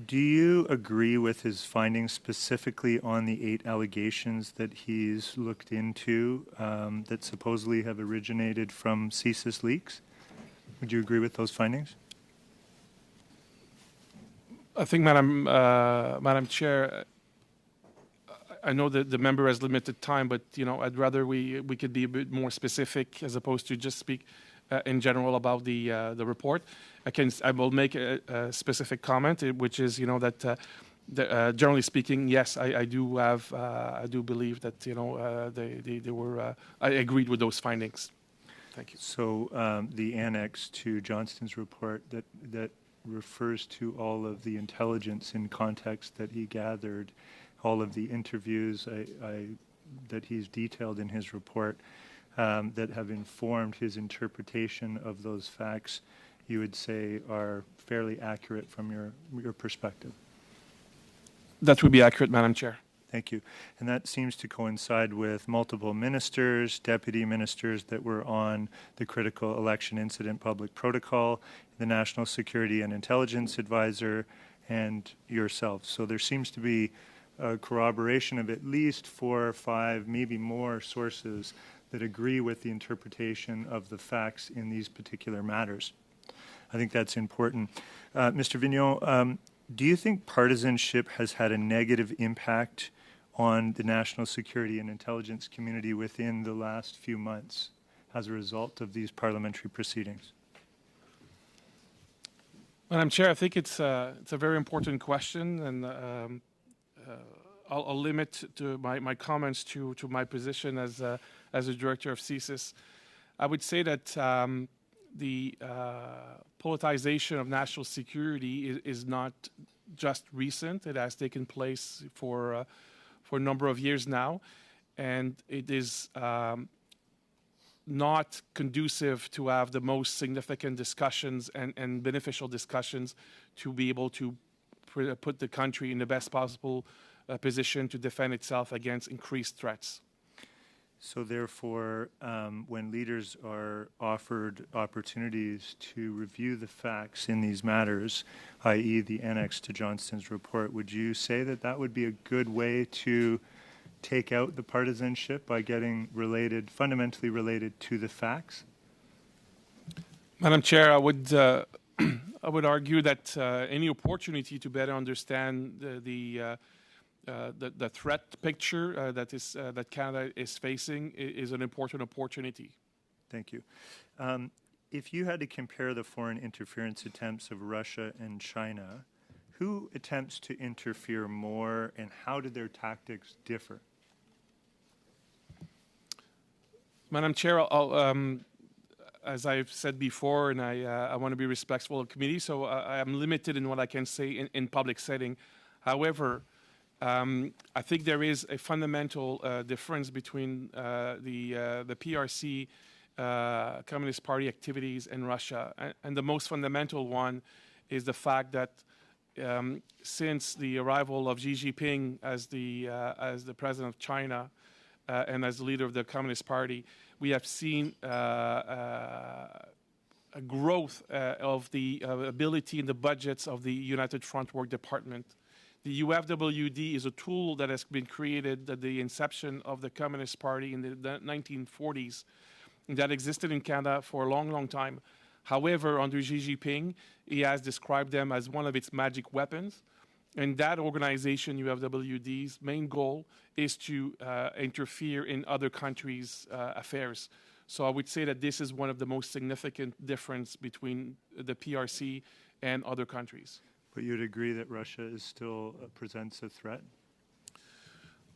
Do you agree with his findings specifically on the 8 allegations that he's looked into that supposedly have originated from CSIS leaks? Would you agree with those findings? I think, Madam Chair, I know that the member has limited time, but I'd rather we could be a bit more specific as opposed to just speak in general about the report. I will make a specific comment, which is that generally speaking, yes, I do have I do believe that they were I agreed with those findings. Thank you. So the annex to Johnston's report that refers to all of the intelligence in context that he gathered, all of the interviews that he's detailed in his report that have informed his interpretation of those facts, you would say are fairly accurate from your perspective? That would be accurate, Madam Chair. Thank you. And that seems to coincide with multiple ministers, deputy ministers that were on the critical election incident public protocol, the National Security and Intelligence Advisor, and yourself. So there seems to be a corroboration of at least 4 or 5, maybe more sources that agree with the interpretation of the facts in these particular matters. I think that's important. Mr. Vigneault, do you think partisanship has had a negative impact on the national security and intelligence community within the last few months as a result of these parliamentary proceedings? Madam Chair, I think it's a very important question, and I'll limit to my comments to my position as a director of CSIS. I would say that the politicization of national security is not just recent. It has taken place for a number of years now, and it is not conducive to have the most significant discussions and beneficial discussions to be able to put the country in the best possible position to defend itself against increased threats. So therefore, when leaders are offered opportunities to review the facts in these matters, i.e. the annex to Johnston's report, would you say that that would be a good way to take out the partisanship by getting fundamentally related to the facts? Madam Chair, I would I would argue that any opportunity to better understand the threat picture that Canada is facing is an important opportunity. Thank you. If you had to compare the foreign interference attempts of Russia and China, who attempts to interfere more, and how do their tactics differ? Madam Chair, as I've said before, and I want to be respectful of the committee, so I am limited in what I can say in public setting. However, I think there is a fundamental difference between the PRC Communist Party activities in Russia, and the most fundamental one is the fact that since the arrival of Xi Jinping as the president of China and as the leader of the Communist Party, we have seen a growth of the ability in the budgets of the United Front Work Department. The UFWD is a tool that has been created at the inception of the Communist Party in the 1940s that existed in Canada for a long, long time. However, under Xi Jinping, he has described them as one of its magic weapons. And that organization, UFWD's main goal is to interfere in other countries' affairs. So I would say that this is one of the most significant difference between the PRC and other countries. But you'd agree that Russia is still presents a threat?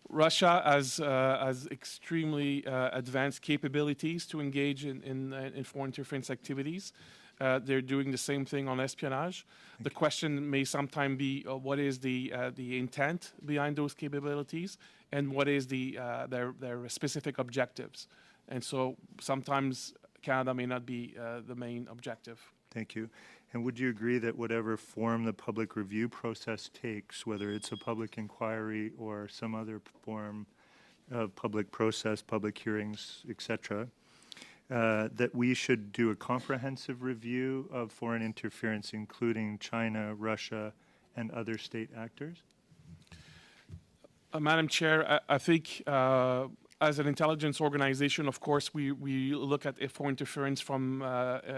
Russia has extremely advanced capabilities to engage in foreign interference activities. They're doing the same thing on espionage. The question may sometimes be what is the intent behind those capabilities, and what is their specific objectives. And so sometimes Canada may not be the main objective. Thank you. And would you agree that whatever form the public review process takes, whether it's a public inquiry or some other form of public process, public hearings, etc., that we should do a comprehensive review of foreign interference, including China, Russia, and other state actors? Madam Chair, I think as an intelligence organization, of course, we look at foreign interference from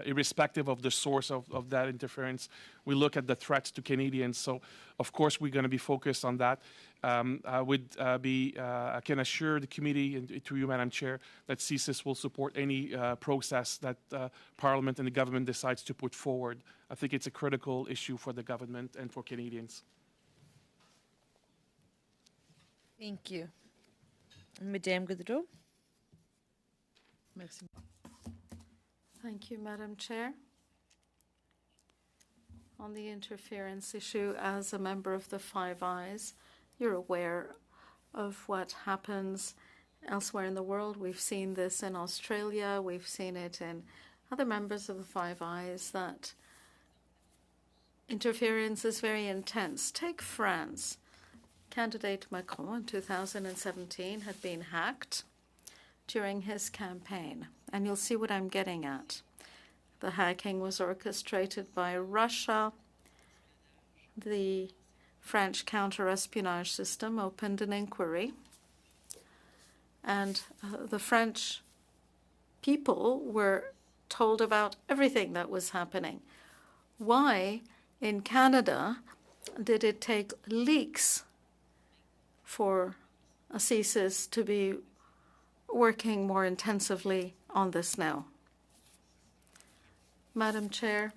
irrespective of the source of that interference. We look at the threats to Canadians. So, of course, we're going to be focused on that. I can assure the committee and to you, Madam Chair, that CSIS will support any process that Parliament and the government decides to put forward. I think it's a critical issue for the government and for Canadians. Thank you. Madame Gaudreau. Merci. Thank you, Madam Chair. On the interference issue, as a member of the Five Eyes, you're aware of what happens elsewhere in the world. We've seen this in Australia. We've seen it in other members of the Five Eyes, that interference is very intense. Take France. Candidate Macron in 2017 had been hacked during his campaign. And you'll see what I'm getting at. The hacking was orchestrated by Russia. The French counter-espionage system opened an inquiry. And the French people were told about everything that was happening. Why, in Canada, did it take leaks for CSIS to be working more intensively on this now? Madam Chair,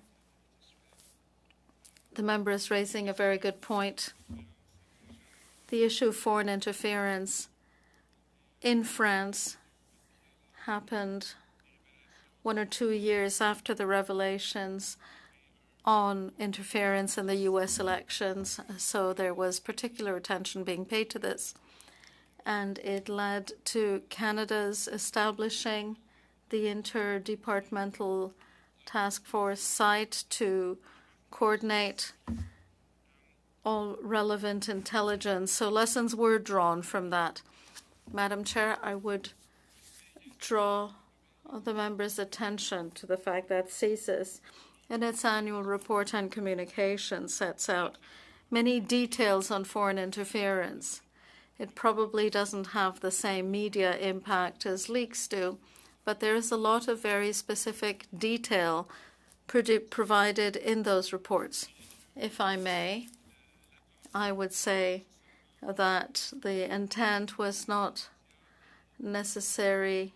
the member is raising a very good point. The issue of foreign interference in France happened 1 or 2 years after the revelations on interference in the US elections, so there was particular attention being paid to this. And it led to Canada's establishing the interdepartmental task force site to coordinate all relevant intelligence. So lessons were drawn from that. Madam Chair, I would draw the members' attention to the fact that CSIS, in its annual report on communication, sets out many details on foreign interference. It probably doesn't have the same media impact as leaks do, but there is a lot of very specific detail provided in those reports. If I may, I would say that the intent was not necessarily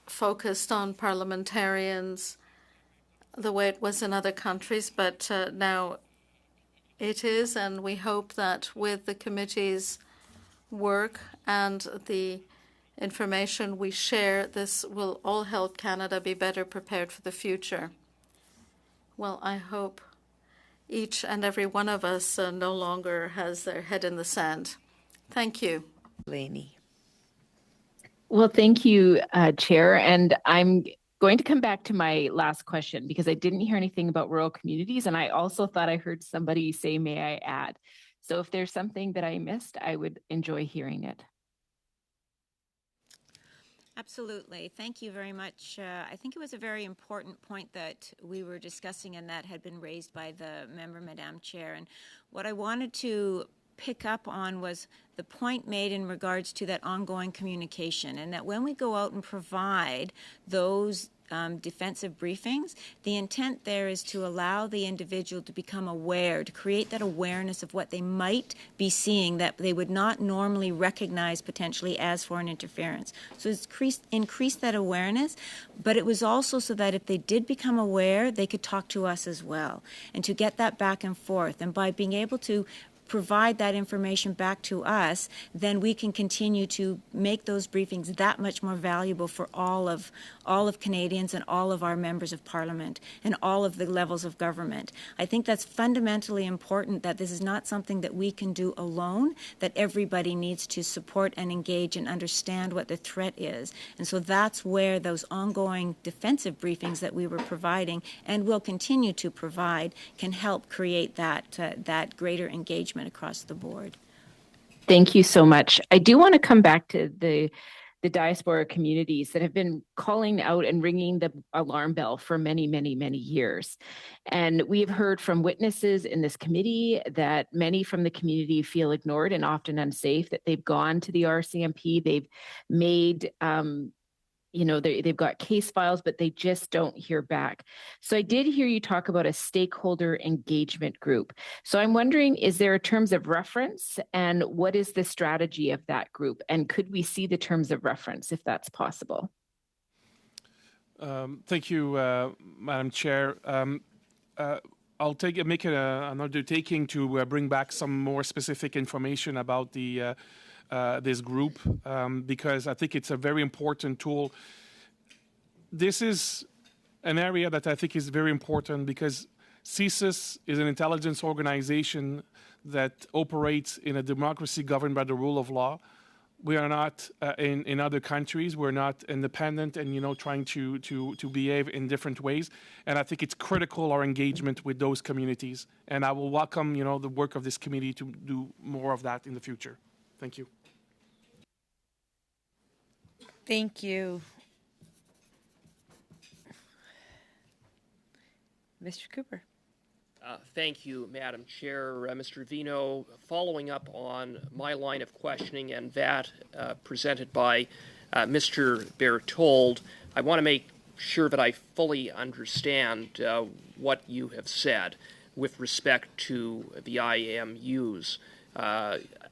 focused on parliamentarians the way it was in other countries, but now it is, and we hope that with the committee's work and the information we share, this will all help Canada be better prepared for the future. Well, I hope each and every one of us no longer has their head in the sand. Thank you. Laney. Well, thank you, Chair. And I'm going to come back to my last question because I didn't hear anything about rural communities. And I also thought I heard somebody say, may I add? So if there's something that I missed, I would enjoy hearing it. Absolutely. Thank you very much. I think it was a very important point that we were discussing and that had been raised by the member, Madam Chair. And what I wanted to pick up on was the point made in regards to that ongoing communication, and that when we go out and provide those defensive briefings, the intent there is to allow the individual to become aware, to create that awareness of what they might be seeing that they would not normally recognize potentially as foreign interference. So it's increased that awareness, but it was also so that if they did become aware, they could talk to us as well, and to get that back and forth. And by being able to provide that information back to us, then we can continue to make those briefings that much more valuable for all of Canadians and all of our members of Parliament and all of the levels of government. I think that's fundamentally important, that this is not something that we can do alone, that everybody needs to support and engage and understand what the threat is. And so that's where those ongoing defensive briefings that we were providing and will continue to provide can help create that greater engagement across the board. Thank you so much. I do want to come back to the diaspora communities that have been calling out and ringing the alarm bell for many, many, many years. And we've heard from witnesses in this committee that many from the community feel ignored and often unsafe, that they've gone to the RCMP, they've made they've got case files, but they just don't hear back. So I did hear you talk about a stakeholder engagement group. So I'm wondering, is there terms of reference, and what is the strategy of that group? And could we see the terms of reference if that's possible? Thank you, Madam Chair. I'll make an undertaking to bring back some more specific information about this group because I think it's a very important tool. This is an area that I think is very important because CSIS is an intelligence organization that operates in a democracy governed by the rule of law. We are not in other countries. We're not independent and trying to behave in different ways. And I think it's critical our engagement with those communities. And I will welcome the work of this committee to do more of that in the future. Thank you. Thank you. Mr. Cooper. Thank you, Madam Chair. Mr. Vino, following up on my line of questioning and that presented by Mr. Berthold, I want to make sure that I fully understand what you have said with respect to the IMUs.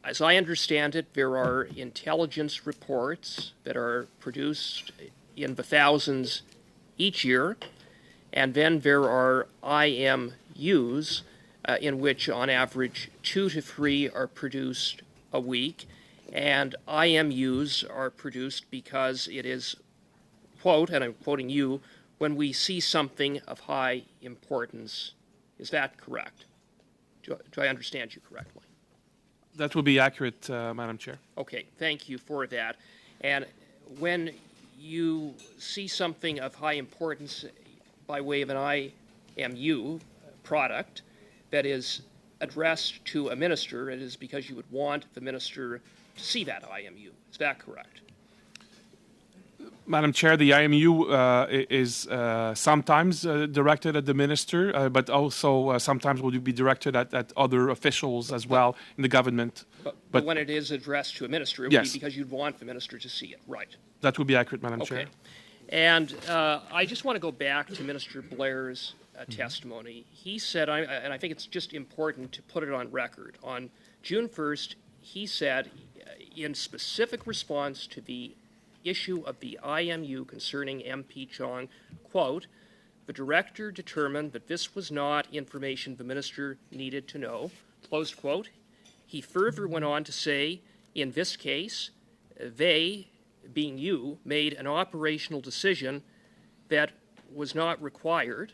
As I understand it, there are intelligence reports that are produced in the thousands each year, and then there are IMUs in which, on average, 2 to 3 are produced a week, and IMUs are produced because it is quote, and I'm quoting you, when we see something of high importance. Is that correct? Do I understand you correctly? That would be accurate, Madam Chair. Okay, thank you for that. And when you see something of high importance by way of an IMU product that is addressed to a minister, it is because you would want the minister to see that IMU. Is that correct? Madam Chair, the IMU is sometimes directed at the minister, but also sometimes will be directed at other officials as well in the government. But when it is addressed to a minister, it would yes, be because you'd want the minister to see it, right? That would be accurate, Madam Okay. Chair. And I just want to go back to Minister Blair's testimony. He said, and I think it's just important to put it on record, on June 1st, he said, in specific response to the issue of the IMU concerning MP Chong, quote, the director determined that this was not information the minister needed to know, close quote. He further went on to say, in this case, they, being you, made an operational decision that was not required,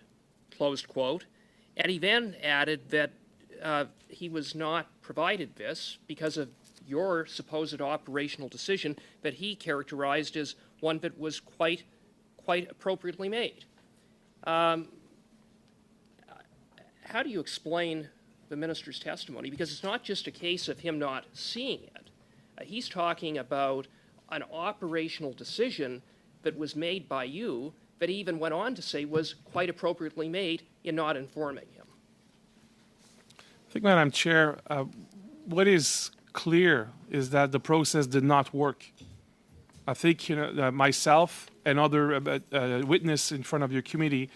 closed quote. And he then added that he was not provided this because of your supposed operational decision that he characterized as one that was quite appropriately made. How do you explain the minister's testimony? Because it's not just a case of him not seeing it. He's talking about an operational decision that was made by you that he even went on to say was quite appropriately made in not informing him. I think, Madam Chair, what is clear is that the process did not work. I think myself and other witnesses in front of your committee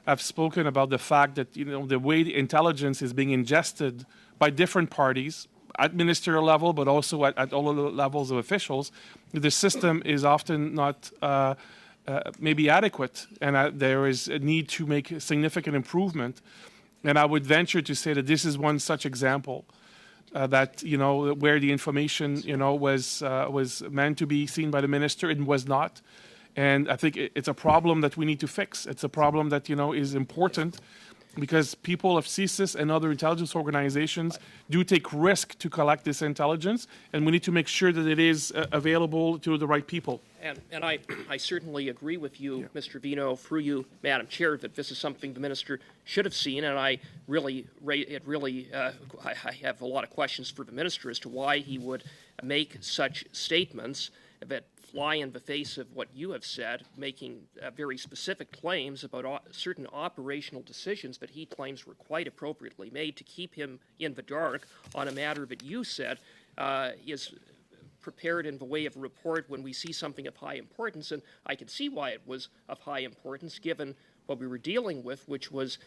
have spoken about the fact that the way the intelligence is being ingested by different parties at ministerial level, but also at all levels of officials, the system is often not maybe adequate, and there is a need to make a significant improvement. And I would venture to say that this is one such example. That where the information was meant to be seen by the minister, it was not, and I think it's a problem that we need to fix. It's a problem that is important because people of CSIS and other intelligence organizations do take risk to collect this intelligence, and we need to make sure that it is available to the right people. And I certainly agree with you, Mr. Vino, through you, Madam Chair, that this is something the minister should have seen, and I have a lot of questions for the minister as to why he would make such statements that fly in the face of what you have said, making very specific claims about certain operational decisions that he claims were quite appropriately made to keep him in the dark on a matter that you said is prepared in the way of a report when we see something of high importance, and I can see why it was of high importance given what we were dealing with, which was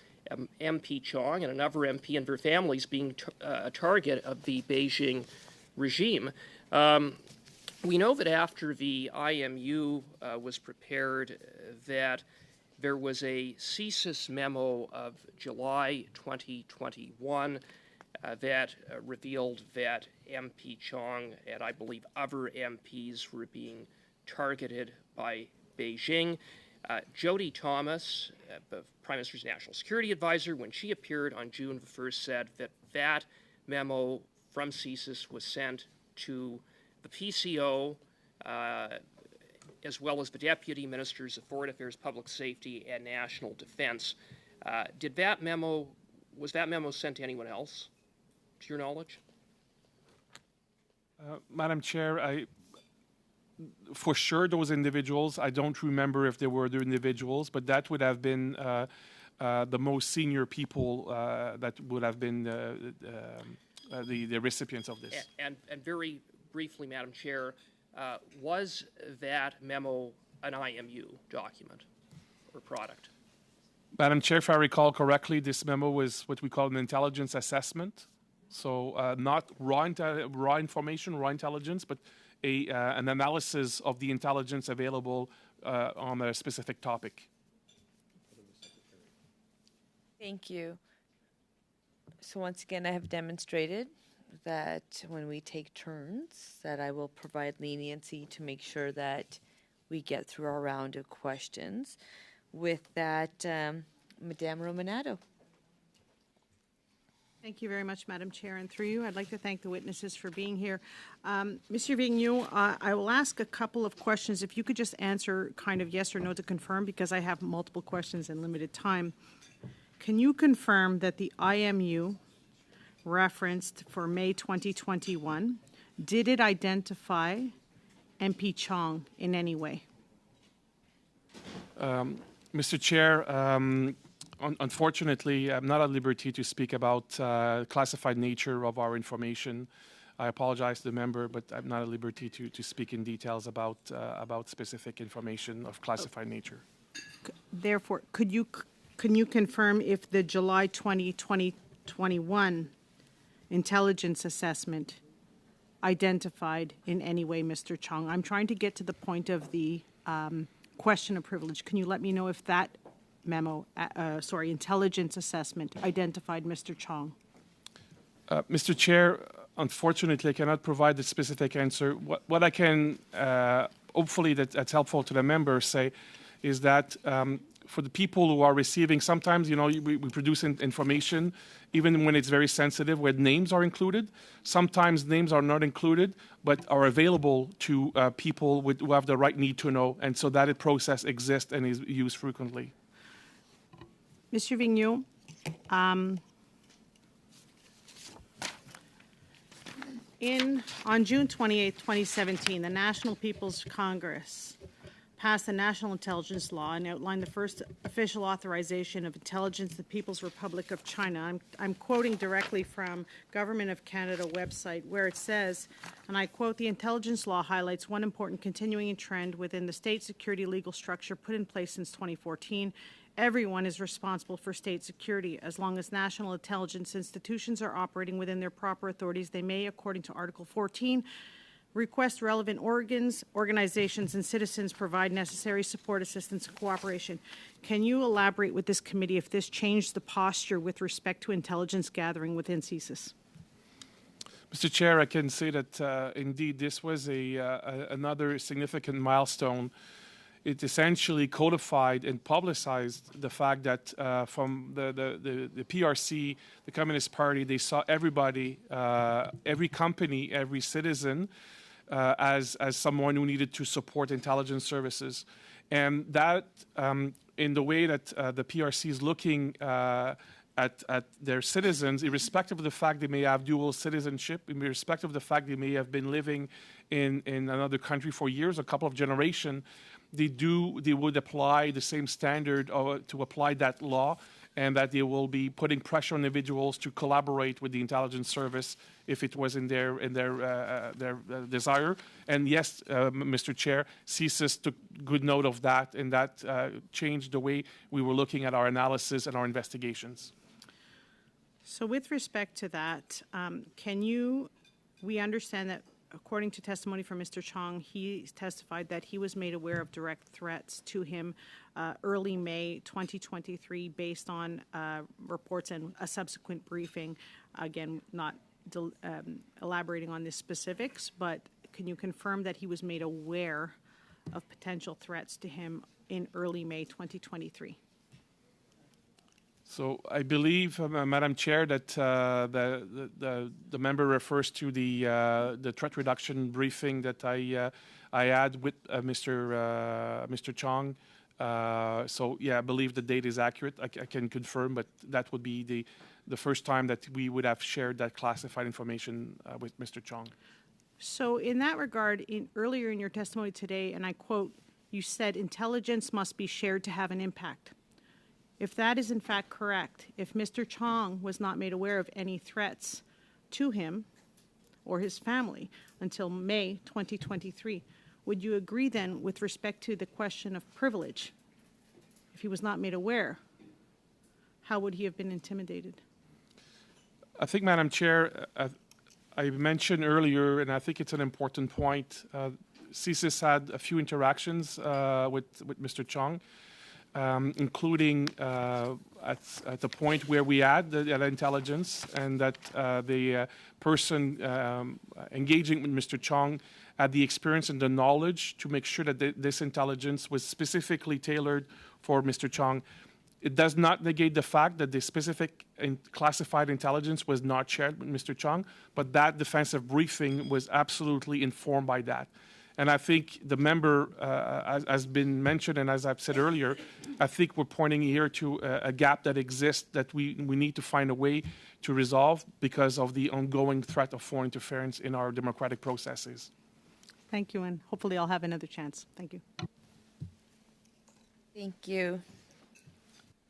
MP Chong and another MP and their families being a target of the Beijing regime. We know that after the IMU was prepared that there was a CSIS memo of July 2021 that revealed that MP Chong and I believe other MPs were being targeted by Beijing. Jody Thomas, the Prime Minister's National Security Advisor, when she appeared on June 1st, said that that memo from CSIS was sent to the PCO as well as the Deputy Ministers of Foreign Affairs, Public Safety, and National Defense. Was that memo sent to anyone else, to your knowledge? Madam Chair, for sure those individuals, I don't remember if there were other individuals, but that would have been the most senior people that would have been the recipients of this. And very briefly, Madam Chair, was that memo an IMU document or product? Madam Chair, if I recall correctly, this memo was what we call an intelligence assessment. So not raw information, raw intelligence, but an analysis of the intelligence available on a specific topic. Thank you. So once again, I have demonstrated that when we take turns, that I will provide leniency to make sure that we get through our round of questions. With that, Madame Romanado. Thank you very much, Madam Chair. And through you, I'd like to thank the witnesses for being here. Monsieur Vigneault, I will ask a couple of questions. If you could just answer kind of yes or no to confirm, because I have multiple questions and limited time. Can you confirm that the IMU referenced for May 2021, did it identify MP Chong in any way? Mr. Chair, unfortunately, I'm not at liberty to speak about classified nature of our information. I apologize to the member, but I'm not at liberty to speak in details about specific information of classified nature. Therefore, can you confirm if the July 2021 intelligence assessment identified in any way Mr. Chong? I'm trying to get to the point of the question of privilege. Can you let me know if that memo, intelligence assessment identified Mr. Chong? Mr. Chair, unfortunately, I cannot provide the specific answer. What I can, hopefully that's helpful to the members, say is that for the people who are receiving, sometimes, we produce information, even when it's very sensitive, where names are included. Sometimes names are not included, but are available to people who have the right need to know, and so that process exists and is used frequently. Mr. Vigneault, on June 28, 2017, the National People's Congress passed the National Intelligence Law and outlined the first official authorization of intelligence in the People's Republic of China. I'm quoting directly from Government of Canada website, where it says, and I quote, "The intelligence law highlights one important continuing trend within the state security legal structure put in place since 2014. Everyone is responsible for state security. As long as national intelligence institutions are operating within their proper authorities, they may, according to Article 14, request relevant organs, organizations, and citizens provide necessary support, assistance, and cooperation." Can you elaborate with this committee if this changed the posture with respect to intelligence gathering within CSIS? Mr. Chair, I can say that indeed this was another significant milestone. It essentially codified and publicized the fact that from the PRC, the Communist Party, they saw everybody, every company, every citizen as someone who needed to support intelligence services. And that, in the way that the PRC is looking at their citizens, irrespective of the fact they may have dual citizenship, irrespective of the fact they may have been living in another country for years, a couple of generations, they would apply the same standard to apply that law, and that they will be putting pressure on individuals to collaborate with the intelligence service if it was in their desire. And yes, Mr. Chair, CSIS took good note of that, and that changed the way we were looking at our analysis and our investigations. So with respect to that, we understand that according to testimony from Mr. Chong, he testified that he was made aware of direct threats to him early May 2023 based on reports and a subsequent briefing. Again, not elaborating on the specifics, but can you confirm that he was made aware of potential threats to him in early May 2023? So I believe, Madam Chair, that the member refers to the threat reduction briefing that I had with Mr. Chong. So yeah, I believe the date is accurate. I can confirm, but that would be the first time that we would have shared that classified information with Mr. Chong. So in that regard, earlier in your testimony today, and I quote, you said intelligence must be shared to have an impact. If that is in fact correct, if Mr. Chong was not made aware of any threats to him or his family until May 2023, would you agree then with respect to the question of privilege? If he was not made aware, how would he have been intimidated? I think, Madam Chair, I mentioned earlier, and I think it's an important point, CSIS had a few interactions with Mr. Chong. including at the point where we had that intelligence and that the person engaging with Mr. Chong had the experience and the knowledge to make sure that this intelligence was specifically tailored for Mr. Chong. It does not negate the fact that the specific classified intelligence was not shared with Mr. Chong, but that defensive briefing was absolutely informed by that. And I think the member, as has been mentioned, and as I've said earlier, I think we're pointing here to a gap that exists that we need to find a way to resolve because of the ongoing threat of foreign interference in our democratic processes. Thank you, and hopefully I'll have another chance. Thank you. Thank you.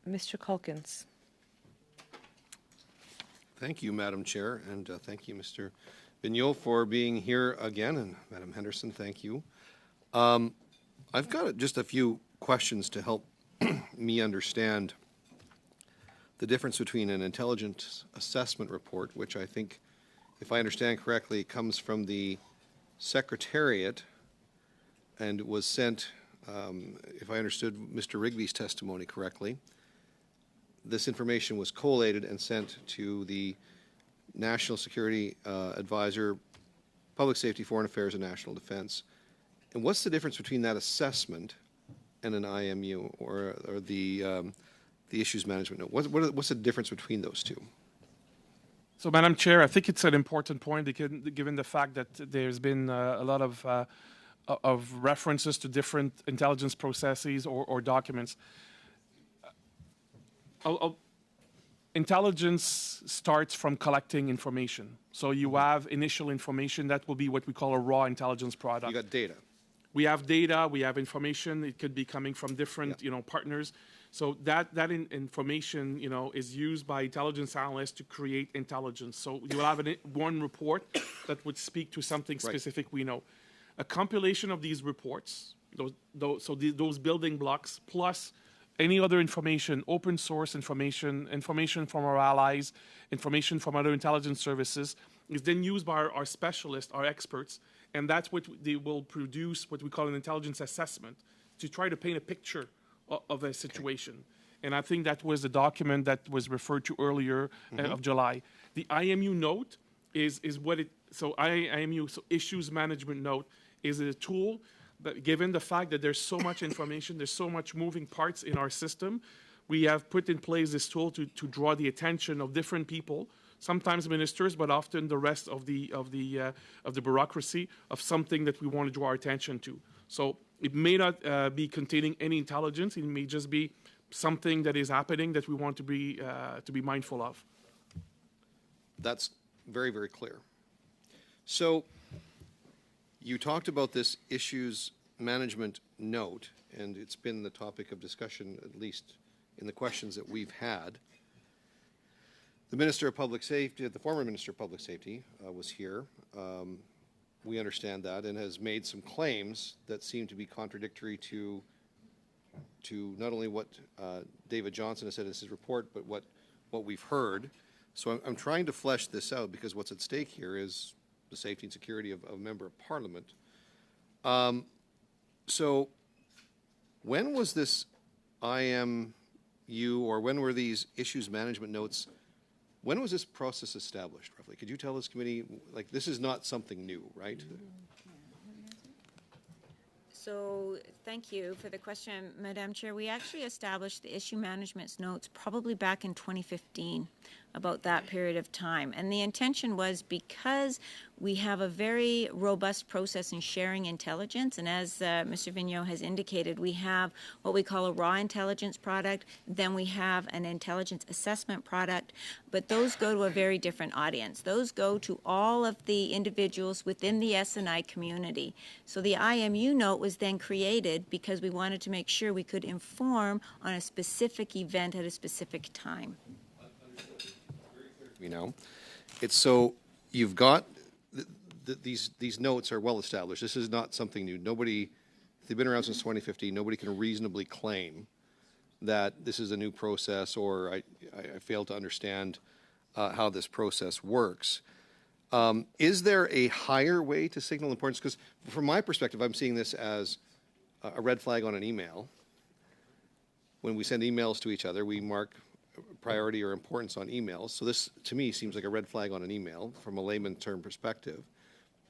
Mr. Culkins. Thank you, Madam Chair, and thank you, Mr. Vigneault, for being here again, and Madam Henderson, thank you. I've got just a few questions to help me understand the difference between an intelligence assessment report, which I think, if I understand correctly, comes from the Secretariat and was sent, if I understood Mr. Rigby's testimony correctly, this information was collated and sent to the National Security Advisor, Public Safety, Foreign Affairs, and National Defense. And what's the difference between that assessment and an IMU or the issues management note? What's the difference between those two? So, Madam Chair, I think it's an important point given the fact that there's been a lot of references to different intelligence processes or documents. Intelligence starts from collecting information. So you have initial information that will be what we call a raw intelligence product. You got data. We have data, we have information. It could be coming from different, partners. So that information, is used by intelligence analysts to create intelligence. So you'll have one report that would speak to something specific we know. A compilation of these reports, those building blocks, plus any other information, open source information from our allies, information from other intelligence services, is then used by our specialists, our experts, and that's what they will produce, what we call an intelligence assessment, to try to paint a picture of a situation. Okay. And I think that was the document that was referred to earlier of July. The IMU note is what it, so IMU, so issues management note, is a tool that, given the fact that there's so much information, there's so much moving parts in our system, we have put in place this tool to draw the attention of different people, sometimes ministers, but often the rest of the bureaucracy, of something that we want to draw our attention to. So it may not be containing any intelligence. It may just be something that is happening that we want to be mindful of. That's very, very clear. So you talked about this issues management note, and it's been the topic of discussion, at least in the questions that we've had. The Minister of Public Safety, the former Minister of Public Safety, was here. We understand that, and has made some claims that seem to be contradictory to not only what David Johnson has said in his report, but what we've heard. So I'm trying to flesh this out, because what's at stake here is the safety and security of a member of Parliament. So when was this IMU, or when were these issues management notes, when was this process established, roughly? Could you tell this committee, like, this is not something new, right? So thank you for the question, Madam Chair. We actually established the issue management notes probably back in 2015, about that period of time. And the intention was because we have a very robust process in sharing intelligence, and as Mr. Vigneault has indicated, we have what we call a raw intelligence product, then we have an intelligence assessment product, but those go to a very different audience. Those go to all of the individuals within the S&I community. So the IMU note was then created because we wanted to make sure we could inform on a specific event at a specific time. It's so you've got these notes are well established. This is not something new. Nobody, they've been around since 2015. Nobody can reasonably claim that this is a new process, or I fail to understand how this process works. Is there a higher way to signal importance? Because from my perspective, I'm seeing this as a red flag on an email. when we send emails to each other, we mark priority or importance on emails. So this, to me, seems like a red flag on an email from a layman term perspective.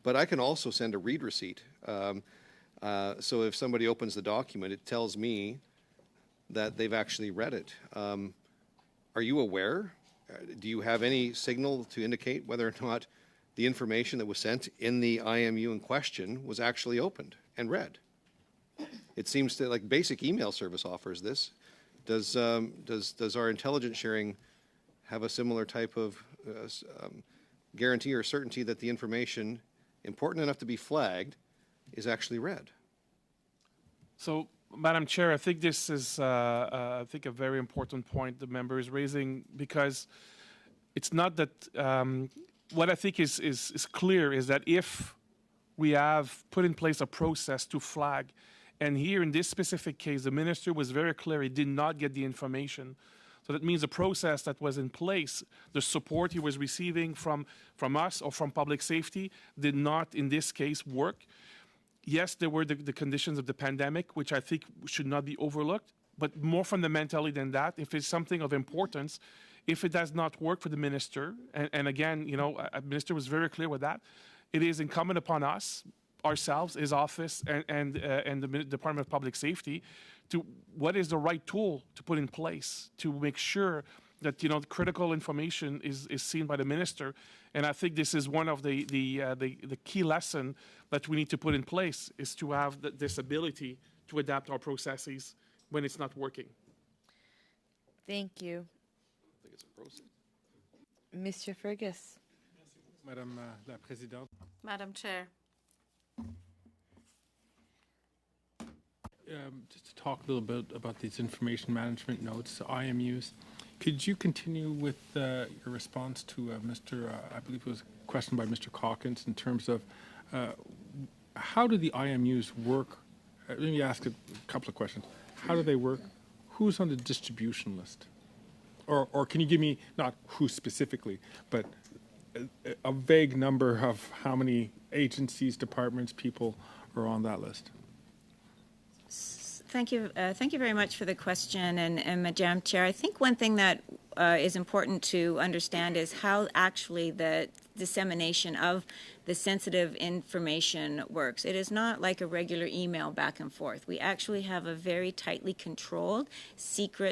But I can also send a read receipt. So if somebody opens the document, it tells me that they've actually read it. Are you aware? Do you have any signal to indicate whether or not the information that was sent in the IMU in question was actually opened and read? It seems to, like, basic email service offers this. Does our intelligence sharing have a similar type of guarantee or certainty that the information important enough to be flagged is actually read? So, Madam Chair, I think this is a very important point the member is raising, because it's not that what I think is clear is that if we have put in place a process to flag, and here in this specific case, the minister was very clear he did not get the information. So that means the process that was in place, the support he was receiving from us or from public safety did not, in this case, work. Yes, there were the conditions of the pandemic, which I think should not be overlooked, but more fundamentally than that, if it's something of importance, if it does not work for the minister, and again, you know, the minister was very clear with that, it is incumbent upon us, ourselves, his office, and the Department of Public Safety, to what is the right tool to put in place to make sure that, you know, critical information is seen by the minister. And I think this is one of the key lesson that we need to put in place, is to have this ability to adapt our processes when it's not working. Thank you. I think it's a process. Mr. Fergus. Madame la Présidente. Madam Chair. Just to talk a little bit about these information management notes, IMUs, could you continue with your response to I believe it was a question by Mr. Calkins, in terms of how do the IMUs work? Let me ask a couple of questions. How do they work? Who's on the distribution list? Or can you give me, not who specifically, but a vague number of how many agencies, departments, people are on that list? Thank you very much for the question, and Madam Chair, I think one thing that is important to understand is how actually the dissemination of the sensitive information works. It is not like a regular email back and forth. We actually have a very tightly controlled,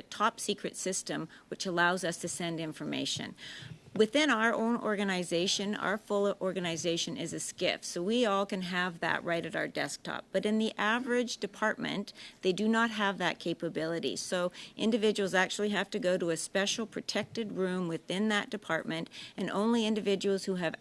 top secret system which allows us to send information. Within our own organization, our full organization is a SCIF, so we all can have that right at our desktop. But in the average department, they do not have that capability. So individuals actually have to go to a special protected room within that department, and only individuals who have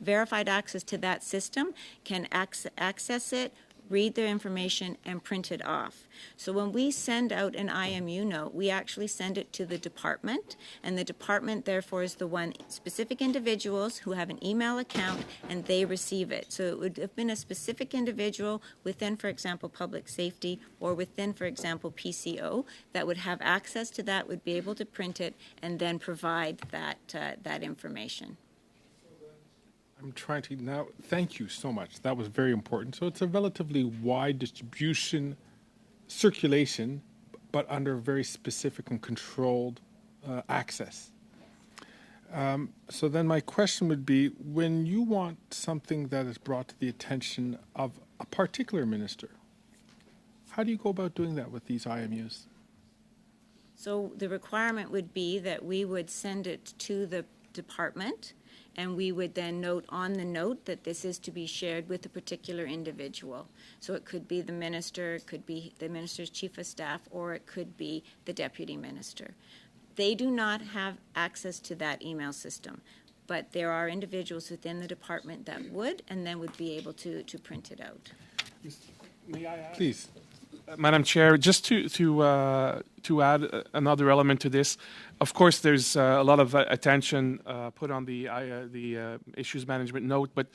verified access to that system can access it, read their information, and print it off. So when we send out an IMU note, we actually send it to the department, and the department therefore is the one, specific individuals who have an email account, and they receive it. So it would have been a specific individual within, for example, public safety, or within, for example, PCO, that would have access to that, would be able to print it, and then provide that information. I'm trying to now, thank you so much. That was very important. So it's a relatively wide distribution, circulation, but under very specific and controlled access. So then my question would be, when you want something that is brought to the attention of a particular minister, how do you go about doing that with these IMUs? So the requirement would be that we would send it to the department, and we would then note on the note that this is to be shared with a particular individual. So it could be the minister, it could be the minister's chief of staff, or it could be the deputy minister. They do not have access to that email system, but there are individuals within the department that would, and then would be able to print it out. May I add? Please. Madam Chair, just to add another element to this, of course, there's a lot of attention put on the issues management note, but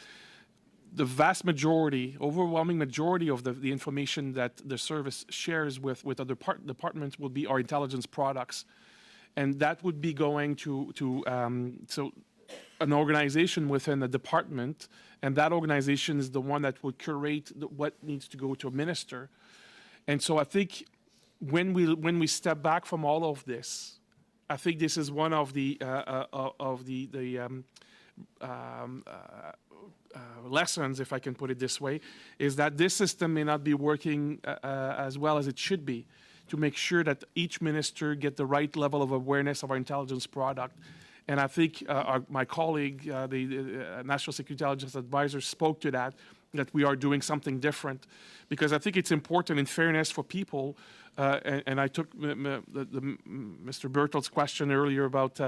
the vast majority, overwhelming majority of the information that the service shares with other departments will be our intelligence products, and that would be going to so an organization within a department, and that organization is the one that would curate what needs to go to a minister. And so I think when we step back from all of this, I think this is one of the lessons, if I can put it this way, is that this system may not be working as well as it should be, to make sure that each minister get the right level of awareness of our intelligence product. And I think my colleague, the National Security Intelligence Advisor, spoke to that we are doing something different. Because I think it's important, in fairness, for people, and I took Mr. Bertel's question earlier about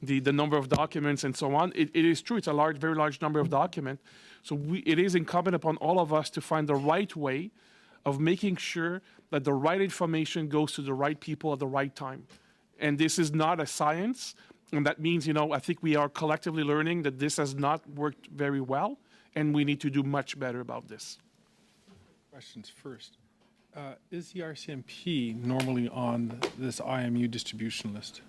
the number of documents and so on. It is true, it's a very large number of documents. So it is incumbent upon all of us to find the right way of making sure that the right information goes to the right people at the right time. And this is not a science. And that means, I think we are collectively learning that this has not worked very well, and we need to do much better about this. Questions first. Is the RCMP normally on this IMU distribution list?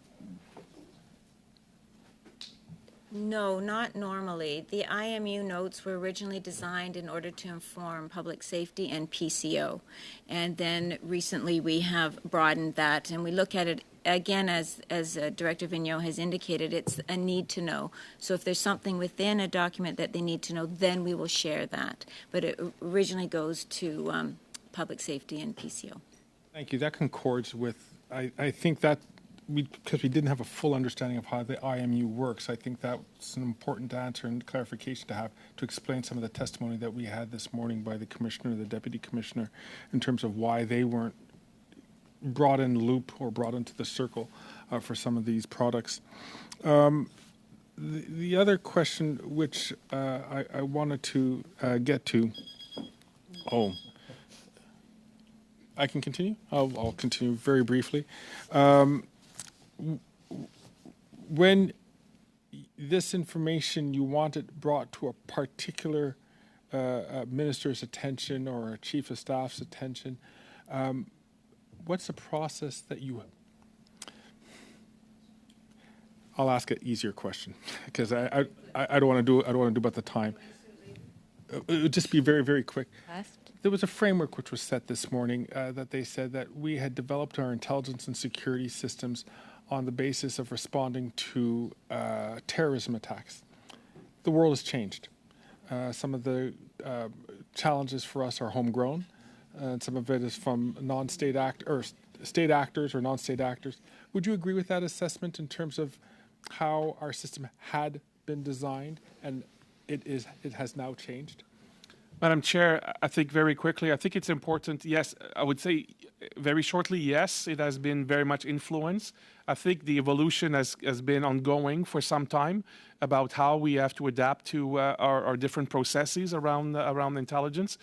No, not normally. The IMU notes were originally designed in order to inform public safety and PCO. And then recently we have broadened that, and we look at it again, as Director Vigneault has indicated, it's a need to know. So if there's something within a document that they need to know, then we will share that. But it originally goes to public safety and PCO. Thank you. That concords with, I think that, because we didn't have a full understanding of how the IMU works, I think that's an important answer and clarification to have to explain some of the testimony that we had this morning by the Commissioner, the Deputy Commissioner, in terms of why they weren't brought in loop or brought into the circle for some of these products. The other question which I wanted to get to, I can continue? I'll continue very briefly. When this information you want it brought to a particular minister's attention or a chief of staff's attention, what's the process that you... I'll ask an easier question because I don't want to do about the time. It would just be very, very quick. There was a framework which was set this morning that they said that we had developed our intelligence and security systems on the basis of responding to terrorism attacks. The world has changed. Some of the challenges for us are homegrown, and some of it is from non-state state actors or non-state actors. Would you agree with that assessment in terms of how our system had been designed and it has now changed? Madam Chair, I think very quickly, I think it's important. Yes, I would say very shortly, yes, it has been very much influenced. I think the evolution has been ongoing for some time about how we have to adapt to our different processes around intelligence,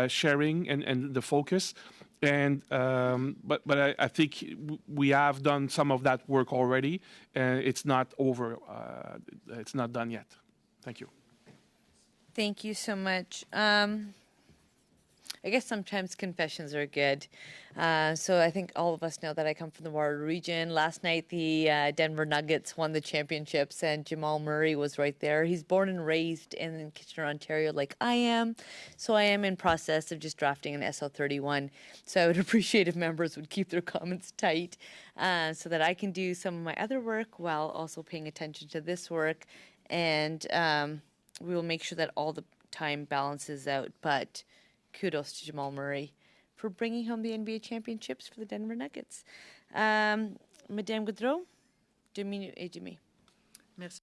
sharing and the focus. And but I think we have done some of that work already. It's not over. It's not done yet. Thank you. Thank you so much. I guess sometimes confessions are good. So I think all of us know that I come from the Waterloo region. Last night, the Denver Nuggets won the championships, and Jamal Murray was right there. He's born and raised in Kitchener, Ontario, like I am. So I am in process of just drafting an SL31. So I would appreciate if members would keep their comments tight so that I can do some of my other work while also paying attention to this work. And we will make sure that all the time balances out. But kudos to Jamal Murray for bringing home the NBA championships for the Denver Nuggets. Madame Goudreau, 2 minutes et demi. Ms.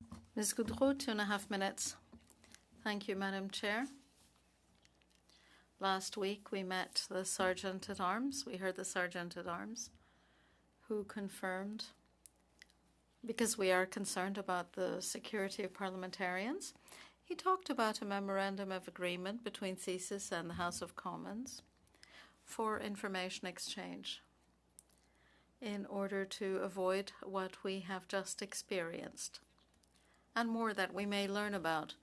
Goudreau, 2.5 minutes. Thank you, Madam Chair. Last week we met the Sergeant-at-Arms. We heard the Sergeant-at-Arms who confirmed, because we are concerned about the security of parliamentarians, he talked about a memorandum of agreement between CSIS and the House of Commons for information exchange in order to avoid what we have just experienced and more that we may learn about.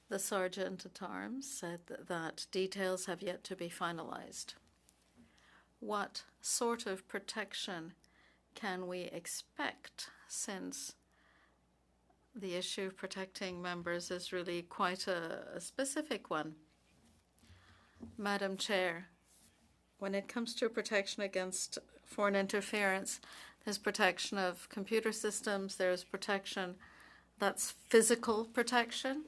The Sergeant-at-Arms said that details have yet to be finalized. What sort of protection can we expect, since the issue of protecting members is really quite a specific one? Madam Chair, when it comes to protection against foreign interference. There's protection of computer systems. There's protection that's physical protection.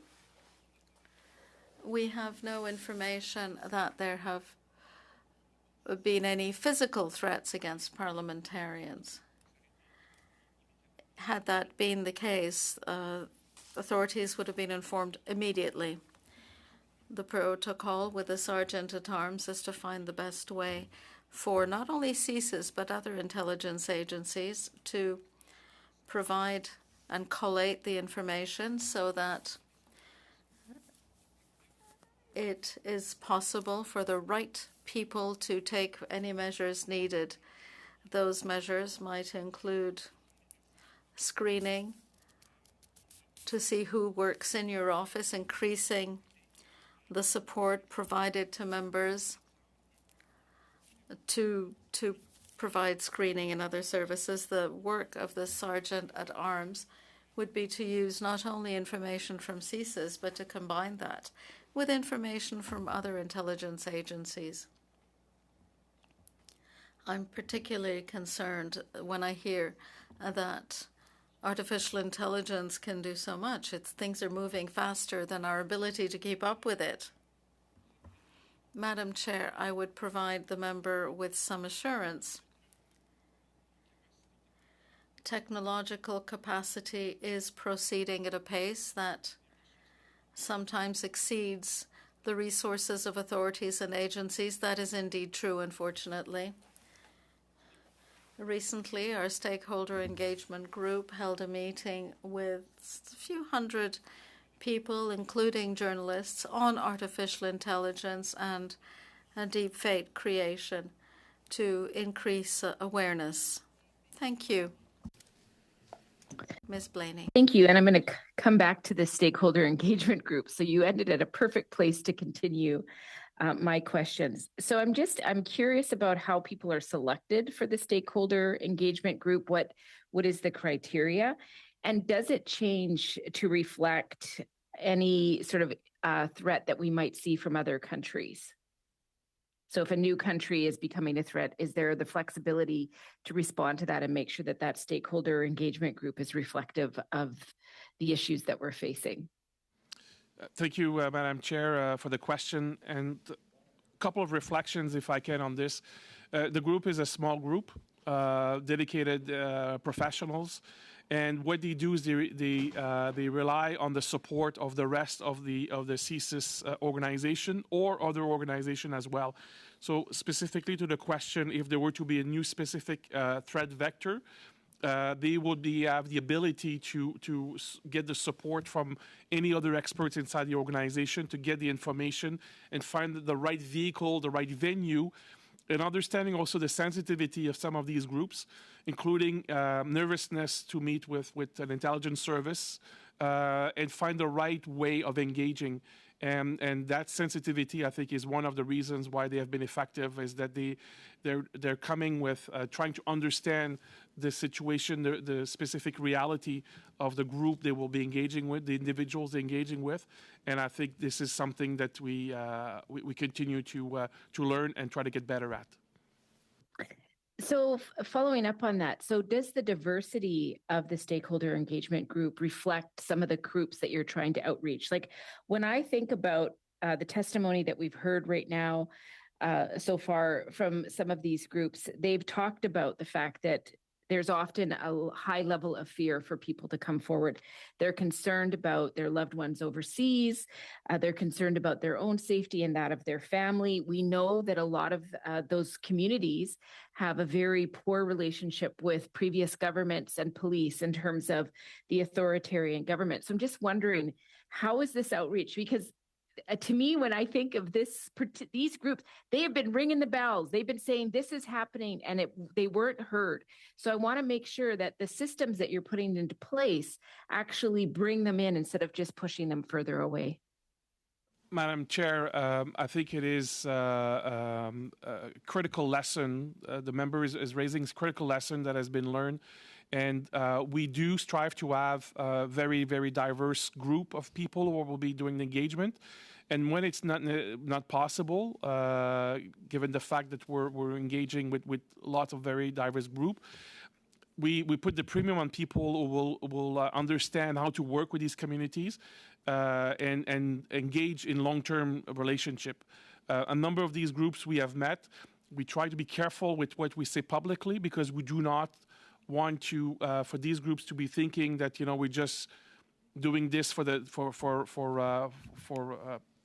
We have no information that there have been any physical threats against parliamentarians. Had that been the case, authorities would have been informed immediately. The protocol with the Sergeant-at-Arms is to find the best way for not only CSIS but other intelligence agencies to provide and collate the information so that it is possible for the right people to take any measures needed. Those measures might include screening to see who works in your office, increasing the support provided to members to provide screening and other services. The work of the Sergeant-at-Arms would be to use not only information from CSIS, but to combine that with information from other intelligence agencies. I'm particularly concerned when I hear that artificial intelligence can do so much. Things are moving faster than our ability to keep up with it. Madam Chair, I would provide the member with some assurance. Technological capacity is proceeding at a pace that sometimes exceeds the resources of authorities and agencies. That is indeed true, unfortunately. Recently, our stakeholder engagement group held a meeting with a few hundred people, including journalists, on artificial intelligence and deepfake creation to increase awareness. Thank you. Ms. Blaney. Thank you. And I'm going to come back to the stakeholder engagement group. So you ended at a perfect place to continue my questions. So I'm curious about how people are selected for the stakeholder engagement group. What is the criteria? And does it change to reflect any sort of threat that we might see from other countries? So if a new country is becoming a threat, is there the flexibility to respond to that and make sure that that stakeholder engagement group is reflective of the issues that we're facing? Thank you, Madam Chair, for the question. And a couple of reflections, if I can, on this. The group is a small group, dedicated professionals. And what they do is they rely on the support of the rest of the CSIS organization or other organization as well. So specifically to the question, if there were to be a new specific threat vector, they would have the ability to get the support from any other experts inside the organization to get the information and find the right vehicle, the right venue, and understanding also the sensitivity of some of these groups, including nervousness to meet with an intelligence service and find the right way of engaging. And that sensitivity, I think, is one of the reasons why they have been effective, is that they're coming with trying to understand the situation, the specific reality of the group they will be engaging with, the individuals they're engaging with. And I think this is something that we continue to learn and try to get better at. So following up on that, so does the diversity of the stakeholder engagement group reflect some of the groups that you're trying to outreach? Like when I think about the testimony that we've heard right now so far from some of these groups, they've talked about the fact that there's often a high level of fear for people to come forward. They're concerned about their loved ones overseas. They're concerned about their own safety and that of their family. We know that a lot of those communities have a very poor relationship with previous governments and police in terms of the authoritarian government. So I'm just wondering, how is this outreach? Because to me, when I think of these groups, they have been ringing the bells. They've been saying this is happening, and they weren't heard. So I want to make sure that the systems that you're putting into place actually bring them in instead of just pushing them further away. Madam Chair, I think it is a critical lesson. The member is raising a critical lesson that has been learned. And we do strive to have a very, very diverse group of people who will be doing the engagement. And when it's not possible, given the fact that we're engaging with lots of very diverse group, we put the premium on people who will understand how to work with these communities and engage in long-term relationship. A number of these groups we have met. We try to be careful with what we say publicly because we do not want to for these groups to be thinking that we're just doing this for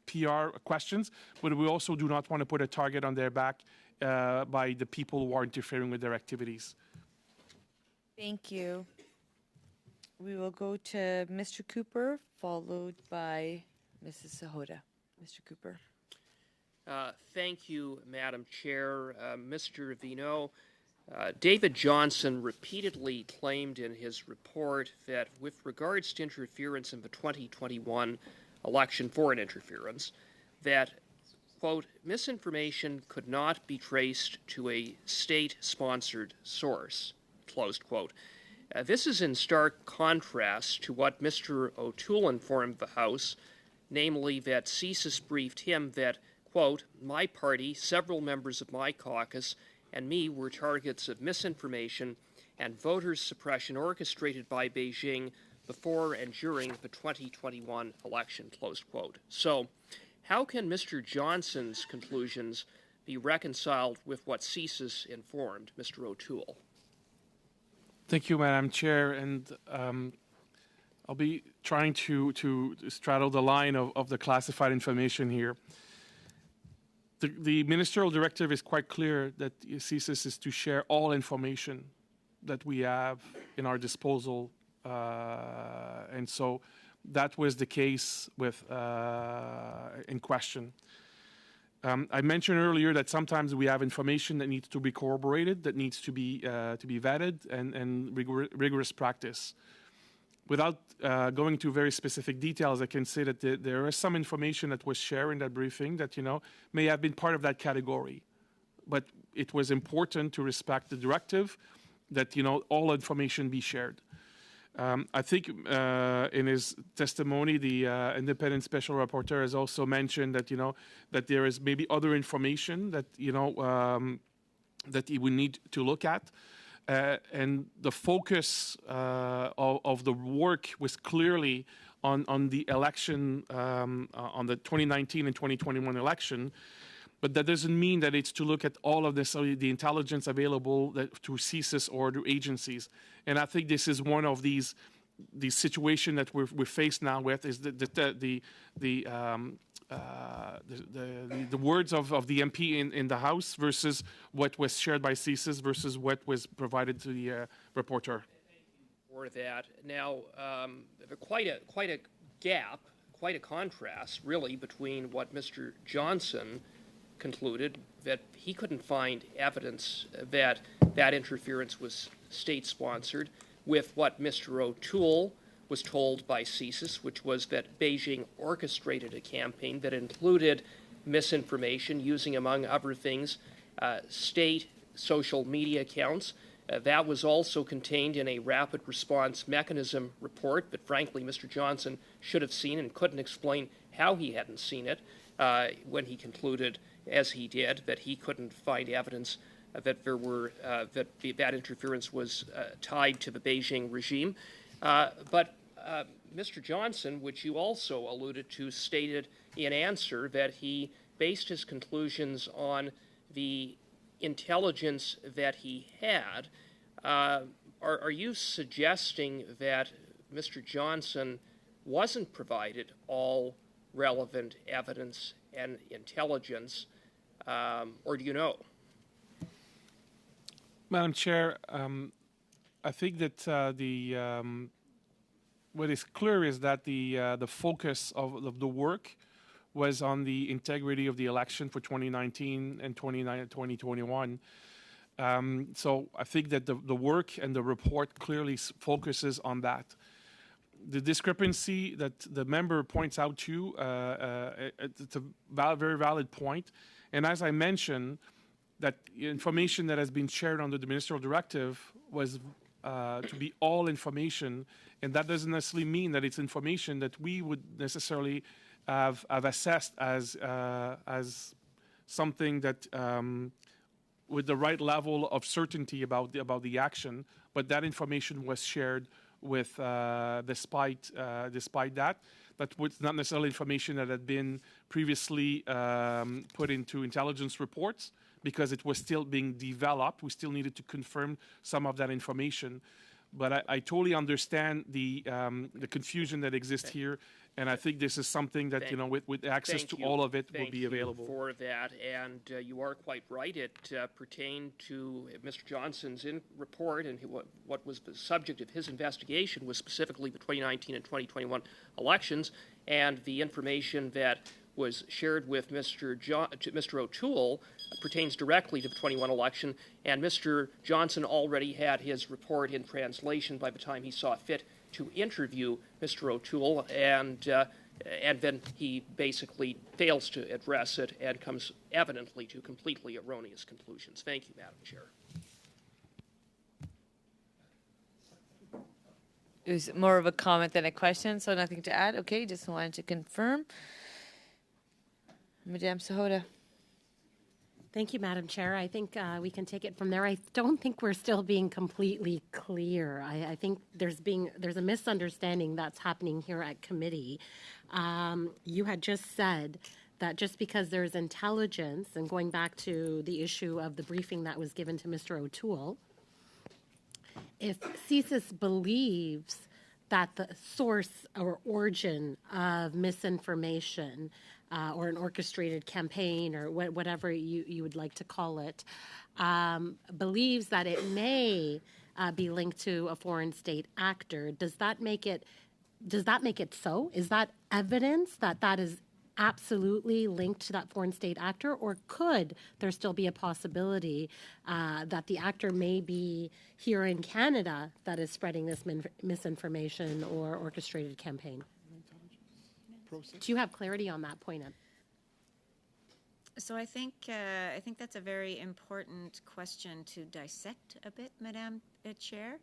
PR questions, but we also do not want to put a target on their back by the people who are interfering with their activities. Thank you. We will go to Mr. Cooper, followed by Mrs. Sahota. Mr. Cooper. Thank you, Madam Chair. Mr. Vigneault, David Johnston repeatedly claimed in his report that with regards to interference in the 2021 election, foreign interference, that, quote, misinformation could not be traced to a state-sponsored source, closed quote. This is in stark contrast to what Mr. O'Toole informed the House, namely that CSIS briefed him that, quote, my party, several members of my caucus, and me were targets of misinformation and voter suppression orchestrated by Beijing before and during the 2021 election, closed quote. So, how can Mr. Johnston's conclusions be reconciled with what CSIS informed Mr. O'Toole? Thank you, Madam Chair, and I'll be trying to straddle the line of the classified information here. The ministerial directive is quite clear that CSIS is to share all information that we have in our disposal, and so that was the case with in question. I mentioned earlier that sometimes we have information that needs to be corroborated, that needs to be vetted, and rigorous practice. Without going to very specific details, I can say that there is some information that was shared in that briefing that may have been part of that category, but it was important to respect the directive that all information be shared. I think in his testimony, the independent special rapporteur has also mentioned that that there is maybe other information that that he would need to look at, and the focus of the work was clearly on the election, on the 2019 and 2021 election. But that doesn't mean that it's to look at all of the intelligence available through CSIS or through agencies. And I think this is one of these situations that we're faced now with is the words of the MP in the House versus what was shared by CSIS versus what was provided to the reporter. For that, now quite a gap, quite a contrast, really, between what Mr. Johnston concluded that he couldn't find evidence that interference was state-sponsored with what Mr. O'Toole was told by CSIS, which was that Beijing orchestrated a campaign that included misinformation using, among other things, state social media accounts. That was also contained in a rapid response mechanism report that, frankly, Mr. Johnston should have seen and couldn't explain how he hadn't seen it when he concluded, as he did, that he couldn't find evidence that there were that interference was tied to the Beijing regime. But Mr. Johnston, which you also alluded to, stated in answer that he based his conclusions on the intelligence that he had. Are you suggesting that Mr. Johnston wasn't provided all relevant evidence and intelligence, or do you know? Madam Chair, I think that what is clear is that the focus of the work was on the integrity of the election for 2019 and 2021. So I think that the work and the report clearly focuses on that. The discrepancy that the member points out to, it's a very valid point. And as I mentioned, that information that has been shared under the ministerial directive was to be all information, and that doesn't necessarily mean that it's information that we would necessarily have assessed as something that with the right level of certainty about the action, but that information was shared with despite that. That was not necessarily information that had been previously put into intelligence reports because it was still being developed. We still needed to confirm some of that information. But I totally understand the confusion that exists here, and I think this is something that, with access to all of it will be available. Thank you for that, and you are quite right. It pertained to Mr. Johnson's report, and what was the subject of his investigation was specifically the 2019 and 2021 elections, and the information that was shared with Mr. O'Toole pertains directly to the 21 election, and Mr. Johnson already had his report in translation by the time he saw fit to interview Mr. O'Toole, and then he basically fails to address it and comes evidently to completely erroneous conclusions. Thank you, Madam Chair. It was more of a comment than a question, so nothing to add. Okay, just wanted to confirm. Madame Sahota. Thank you, Madam Chair. I think we can take it from there. I don't think we're still being completely clear. I think there's a misunderstanding that's happening here at committee. You had just said that just because there's intelligence, and going back to the issue of the briefing that was given to Mr. O'Toole, if CSIS believes that the source or origin of misinformation or an orchestrated campaign or whatever you would like to call it, believes that it may be linked to a foreign state actor, does that make it so? Is that evidence that is absolutely linked to that foreign state actor, or could there still be a possibility that the actor may be here in Canada that is spreading this misinformation or orchestrated campaign? Do you have clarity on that point? So I think that's a very important question to dissect a bit, Madam Chair.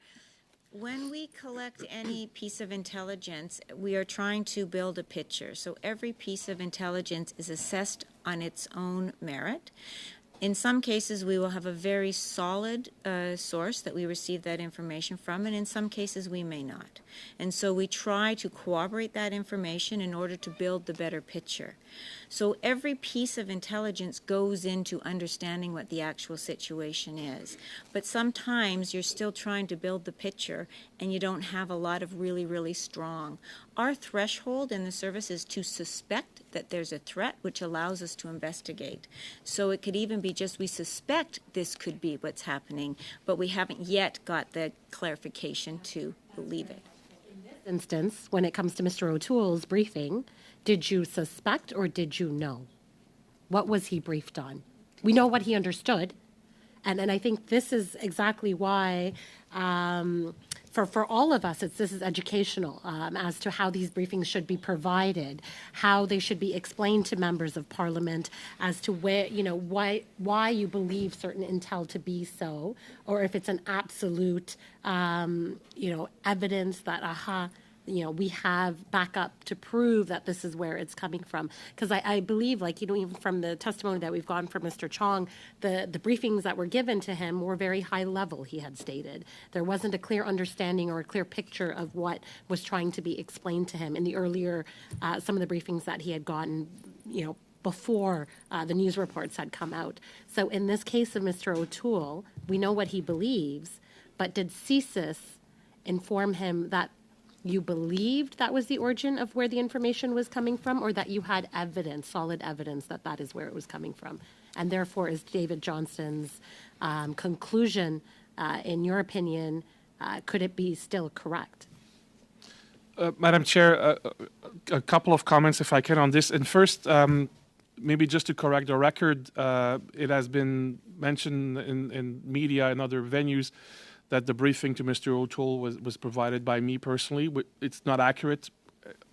When we collect any piece of intelligence, we are trying to build a picture. So every piece of intelligence is assessed on its own merit. In some cases, we will have a very solid source that we receive that information from, and in some cases, we may not. And so we try to corroborate that information in order to build the better picture. So every piece of intelligence goes into understanding what the actual situation is. But sometimes you're still trying to build the picture, and you don't have a lot of really, really strong. Our threshold in the service is to suspect that there's a threat, which allows us to investigate. So it could even be just we suspect this could be what's happening, but we haven't yet got the clarification to believe it. In this instance, when it comes to Mr. O'Toole's briefing, did you suspect or did you know? What was he briefed on? We know what he understood. And I think this is exactly why, for all of us, this is educational as to how these briefings should be provided, how they should be explained to members of Parliament as to where, why you believe certain intel to be so, or if it's an absolute, evidence that, we have backup to prove that this is where it's coming from. Because I believe, even from the testimony that we've gotten from Mr. Chong, the briefings that were given to him were very high level, he had stated. There wasn't a clear understanding or a clear picture of what was trying to be explained to him in the earlier, some of the briefings that he had gotten, before the news reports had come out. So in this case of Mr. O'Toole, we know what he believes, but did CSIS inform him that you believed that was the origin of where the information was coming from, or that you had evidence, solid evidence, that that is where it was coming from? And therefore, is David Johnston's conclusion, in your opinion, could it be still correct? Madam Chair, a couple of comments, if I can, on this. And first, maybe just to correct the record, it has been mentioned in media and other venues that the briefing to Mr. O'Toole was provided by me personally. It's not accurate.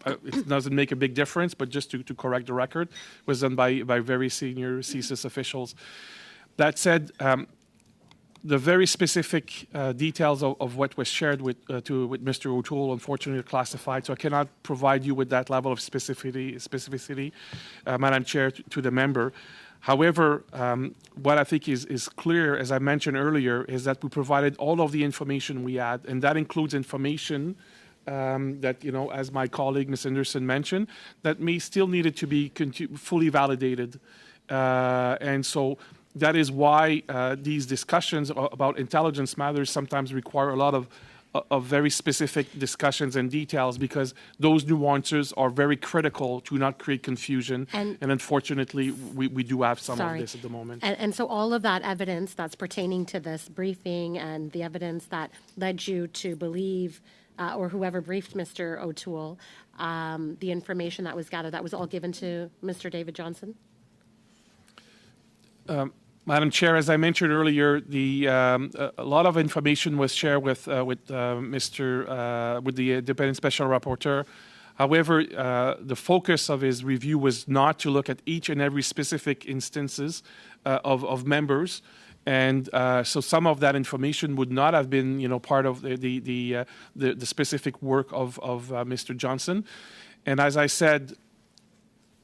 It doesn't make a big difference, but just to correct the record, it was done by very senior CSIS officials. That said, The very specific details of what was shared with Mr. O'Toole, unfortunately, are classified, so I cannot provide you with that level of specificity, Madam Chair, to the member. However, what I think is clear, as I mentioned earlier, is that we provided all of the information we had, and that includes information that, as my colleague, Ms. Henderson, mentioned, that may still needed to be fully validated. And so that is why these discussions about intelligence matters sometimes require a lot of very specific discussions and details, because those nuances are very critical to not create confusion. And unfortunately, we do have some of this at the moment. And so all of that evidence that's pertaining to this briefing and the evidence that led you to believe, or whoever briefed Mr. O'Toole, the information that was gathered, that was all given to Mr. David Johnston? Madam Chair, as I mentioned earlier, a lot of information was shared with the Independent Special Rapporteur. However, the focus of his review was not to look at each and every specific instances of members, and so some of that information would not have been, part of the specific work of Mr. Johnston. And as I said,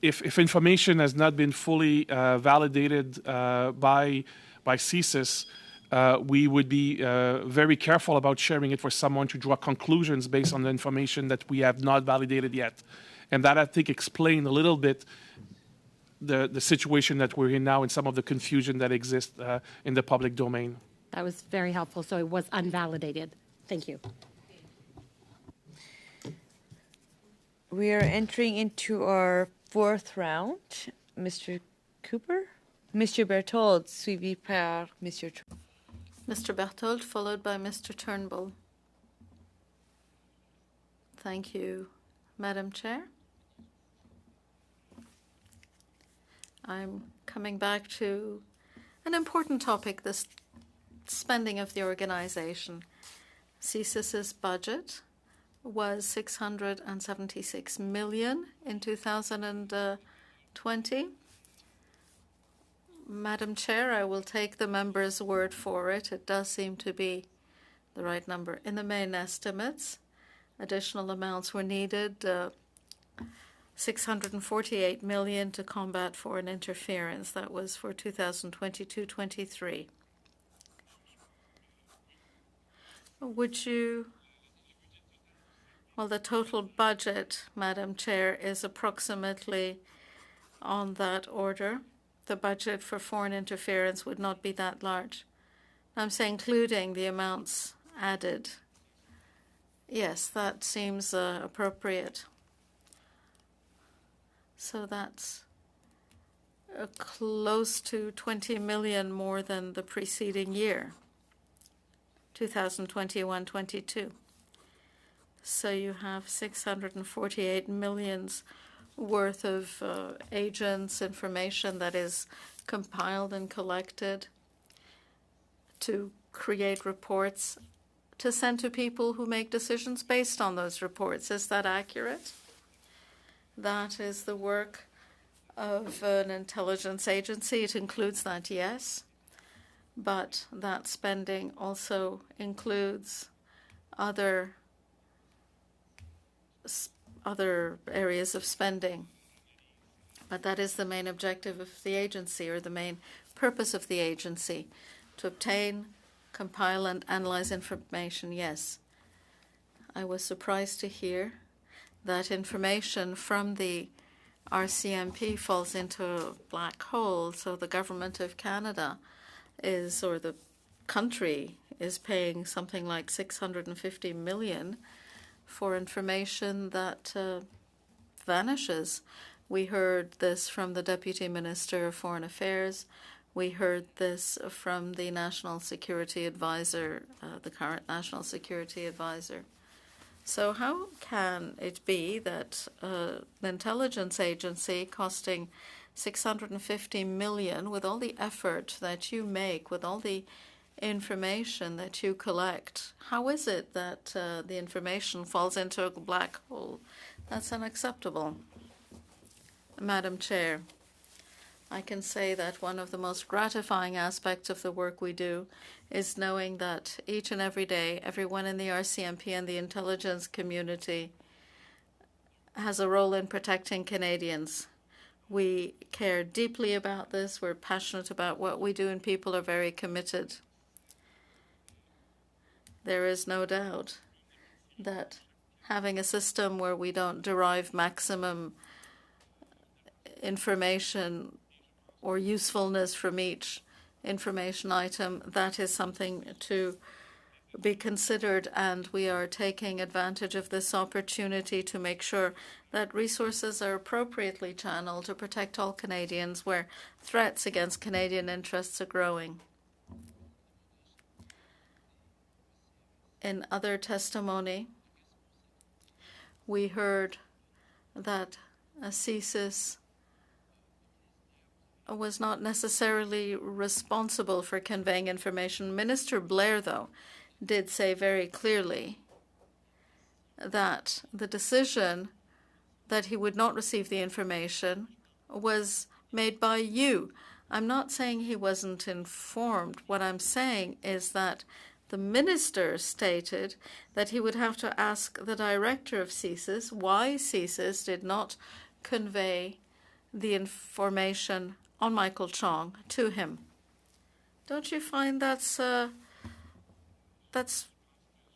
if information has not been fully validated by CSIS, we would be very careful about sharing it for someone to draw conclusions based on the information that we have not validated yet. And that, I think, explained a little bit the situation that we're in now and some of the confusion that exists in the public domain. That was very helpful. So it was unvalidated. Thank you. We are entering into our fourth round. Mr. Cooper? Mr. Berthold, suivi par Mr. Mr. Berthold, followed by Mr. Turnbull. Thank you, Madam Chair. I'm coming back to an important topic, this spending of the organization. CSIS's budget was 676 million in 2020. Madam Chair, I will take the member's word for it. It does seem to be the right number. In the main estimates, additional amounts were needed, 648 million to combat foreign interference. That was for 2022-23. Would you... Well, the total budget, Madam Chair, is approximately on that order. The budget for foreign interference would not be that large. I'm saying including the amounts added. Yes, that seems appropriate. So that's close to 20 million more than the preceding year, 2021-22. So you have 648 millions worth of agents' information that is compiled and collected to create reports to send to people who make decisions based on those reports. Is that accurate? That is the work of an intelligence agency. It includes that, yes. But that spending also includes other areas of spending. But that is the main objective of the agency, or the main purpose of the agency, to obtain, compile, and analyze information, yes. I was surprised to hear that information from the RCMP falls into a black hole, so the government of Canada is, or the country is paying something like 650 million for information that vanishes. We heard this from the Deputy Minister of Foreign Affairs. We heard this from the National Security Advisor, the current National Security Advisor. So how can it be that an intelligence agency costing 650 million, with all the effort that you make, with all the information that you collect, how is it that the information falls into a black hole? That's unacceptable. Madam Chair, I can say that one of the most gratifying aspects of the work we do is knowing that each and every day, everyone in the RCMP and the intelligence community has a role in protecting Canadians. We care deeply about this. We're passionate about what we do, and people are very committed. There is no doubt that having a system where we don't derive maximum information or usefulness from each information item, that is something to be considered, and we are taking advantage of this opportunity to make sure that resources are appropriately channeled to protect all Canadians where threats against Canadian interests are growing. In other testimony, we heard that CSIS was not necessarily responsible for conveying information. Minister Blair, though, did say very clearly that the decision that he would not receive the information was made by you. I'm not saying he wasn't informed. What I'm saying is that the minister stated that he would have to ask the director of CSIS why CSIS did not convey the information on Michael Chong to him. Don't you find that's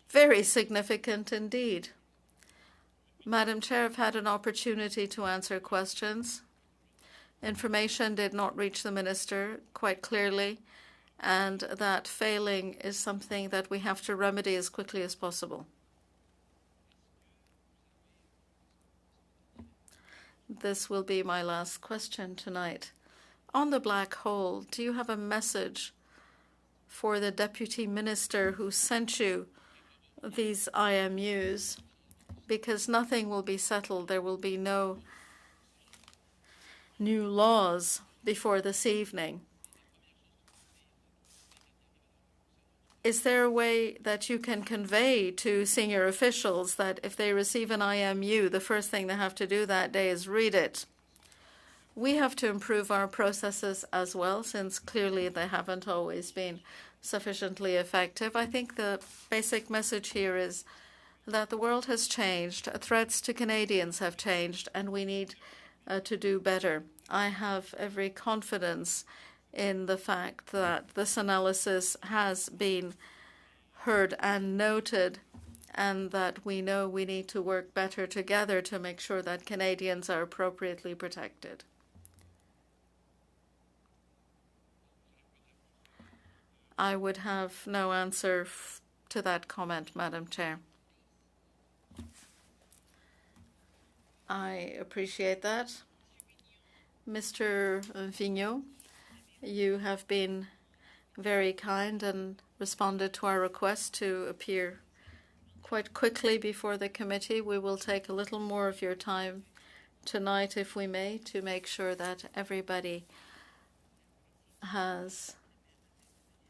very significant indeed? Madam Chair, I've had an opportunity to answer questions. Information did not reach the minister quite clearly, and that failing is something that we have to remedy as quickly as possible. This will be my last question tonight. On the black hole, do you have a message for the Deputy Minister who sent you these IMUs? Because nothing will be settled. There will be no new laws before this evening. Is there a way that you can convey to senior officials that if they receive an IMU, the first thing they have to do that day is read it? We have to improve our processes as well, since clearly they haven't always been sufficiently effective. I think the basic message here is that the world has changed, threats to Canadians have changed, and we need to do better. I have every confidence in the fact that this analysis has been heard and noted, and that we know we need to work better together to make sure that Canadians are appropriately protected. I would have no answer to that comment, Madam Chair. I appreciate that. Mr. Vigneault, you have been very kind and responded to our request to appear quite quickly before the committee. We will take a little more of your time tonight, if we may, to make sure that everybody has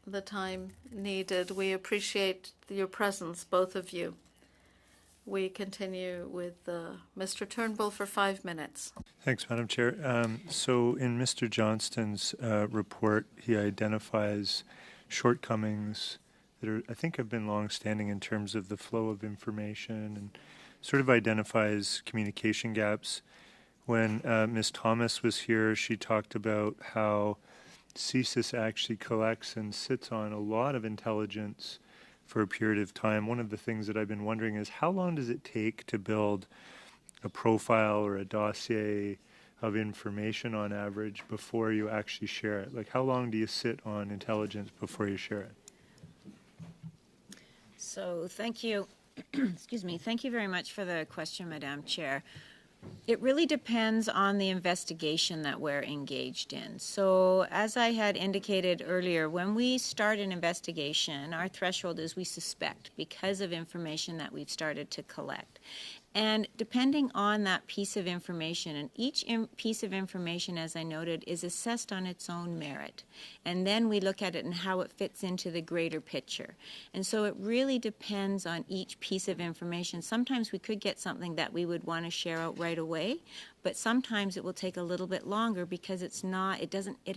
the time needed. We appreciate your presence, both of you. We continue with Mr. Turnbull for 5 minutes. Thanks, Madam Chair. So in Mr. Johnston's report, he identifies shortcomings that are, I think, have been long-standing in terms of the flow of information, and sort of identifies communication gaps. When Ms. Thomas was here, she talked about how CSIS actually collects and sits on a lot of intelligence for a period of time. One of the things that I've been wondering is how long does it take to build a profile or a dossier of information on average before you actually share it? Like, how long do you sit on intelligence before you share it? So thank you. Excuse me. Thank you very much for the question, Madam Chair. It really depends on the investigation that we're engaged in. So as I had indicated earlier, when we start an investigation, our threshold is we suspect because of information that we've started to collect. And depending on that piece of information, and each piece of information, as I noted, is assessed on its own merit. And then we look at it and how it fits into the greater picture. And so it really depends on each piece of information. Sometimes we could get something that we would want to share out right away, but sometimes it will take a little bit longer because it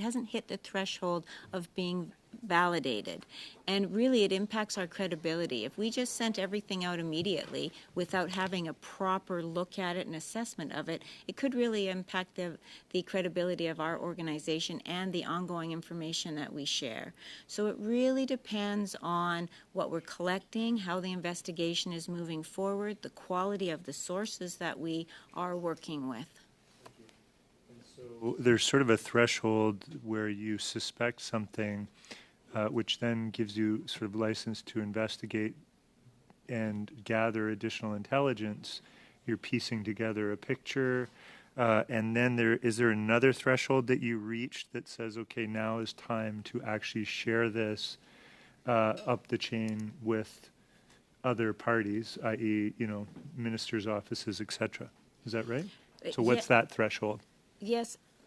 hasn't hit the threshold of being validated. And really it impacts our credibility. If we just sent everything out immediately without having a proper look at it and assessment of it, it could really impact the credibility of our organization and the ongoing information that we share. So it really depends on what we're collecting, how the investigation is moving forward, the quality of the sources that we are working with. So there's sort of a threshold where you suspect something, which then gives you sort of license to investigate and gather additional intelligence. You're piecing together a picture, and then is there another threshold that you reach that says, okay, now is time to actually share this up the chain with other parties, i.e., ministers' offices, etc. Is that right? So what's that threshold?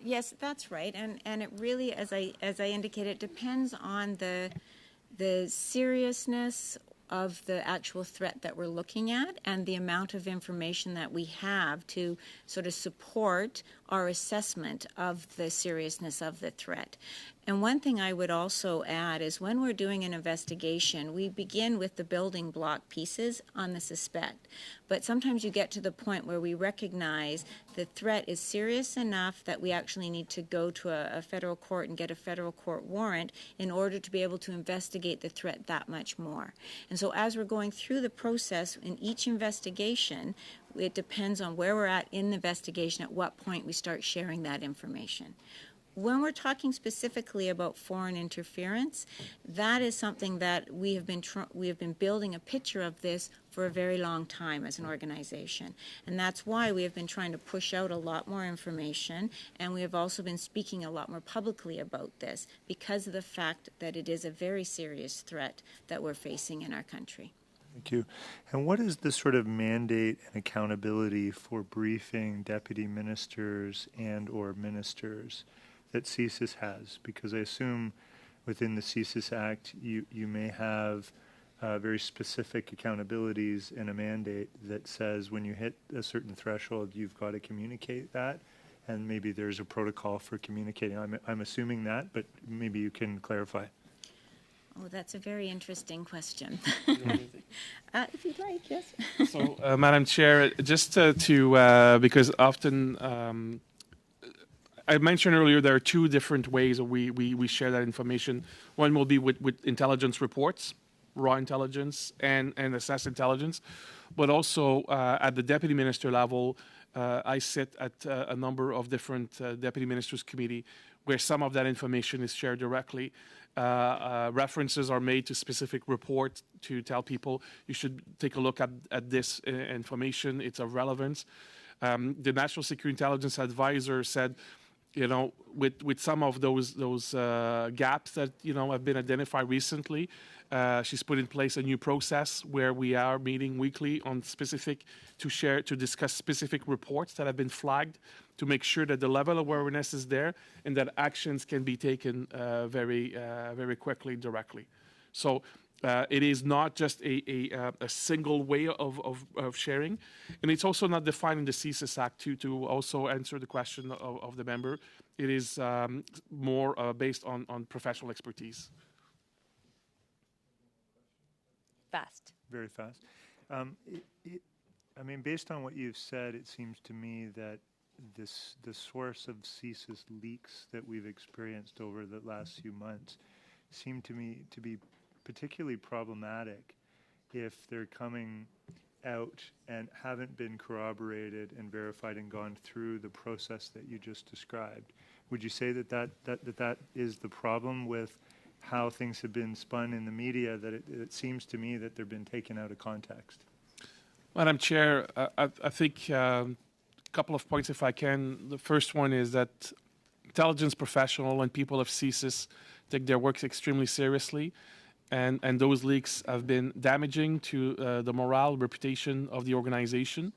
Yes, that's right, and it really, as I indicated, it depends on the seriousness of the actual threat that we're looking at and the amount of information that we have to sort of support our assessment of the seriousness of the threat. And one thing I would also add is when we're doing an investigation, we begin with the building block pieces on the suspect. But sometimes you get to the point where we recognize the threat is serious enough that we actually need to go to a federal court and get a federal court warrant in order to be able to investigate the threat that much more. And so as we're going through the process in each investigation, it depends on where we're at in the investigation, at what point we start sharing that information. When we're talking specifically about foreign interference, that is something that we have been building a picture of this for a very long time as an organization. And that's why we have been trying to push out a lot more information, and we have also been speaking a lot more publicly about this because of the fact that it is a very serious threat that we're facing in our country. Thank you. And what is the sort of mandate and accountability for briefing deputy ministers and or ministers that CSIS has? Because I assume within the CSIS Act, you may have very specific accountabilities and a mandate that says when you hit a certain threshold, you've got to communicate that, and maybe there's a protocol for communicating. I'm assuming that, but maybe you can clarify. Oh, that's a very interesting question. If you'd like, yes. So, Madam Chair, just because often I mentioned earlier there are two different ways we share that information. One will be with intelligence reports, raw intelligence, and assessed intelligence. But also at the deputy minister level, I sit at a number of different deputy ministers' committee where some of that information is shared directly. References are made to specific reports to tell people you should take a look at this information. It's of relevance. The National Security Intelligence Advisor said, with some of those gaps that have been identified recently, she's put in place a new process where we are meeting weekly on to discuss specific reports that have been flagged to make sure that the level of awareness is there and that actions can be taken very quickly, directly. So it is not just a single way of sharing, and it's also not defined in the CSIS Act to also answer the question of the member. It is more based on professional expertise. Fast. Very fast. Based on what you've said, it seems to me that the source of CSIS leaks that we've experienced over the last few months seem to me to be particularly problematic if they're coming out and haven't been corroborated and verified and gone through the process that you just described. Would you say that is the problem with how things have been spun in the media, that it seems to me that they've been taken out of context? Madam Chair, I think a couple of points, if I can. The first one is that intelligence professional and people of CSIS take their work extremely seriously, and those leaks have been damaging to the morale, reputation of the organization.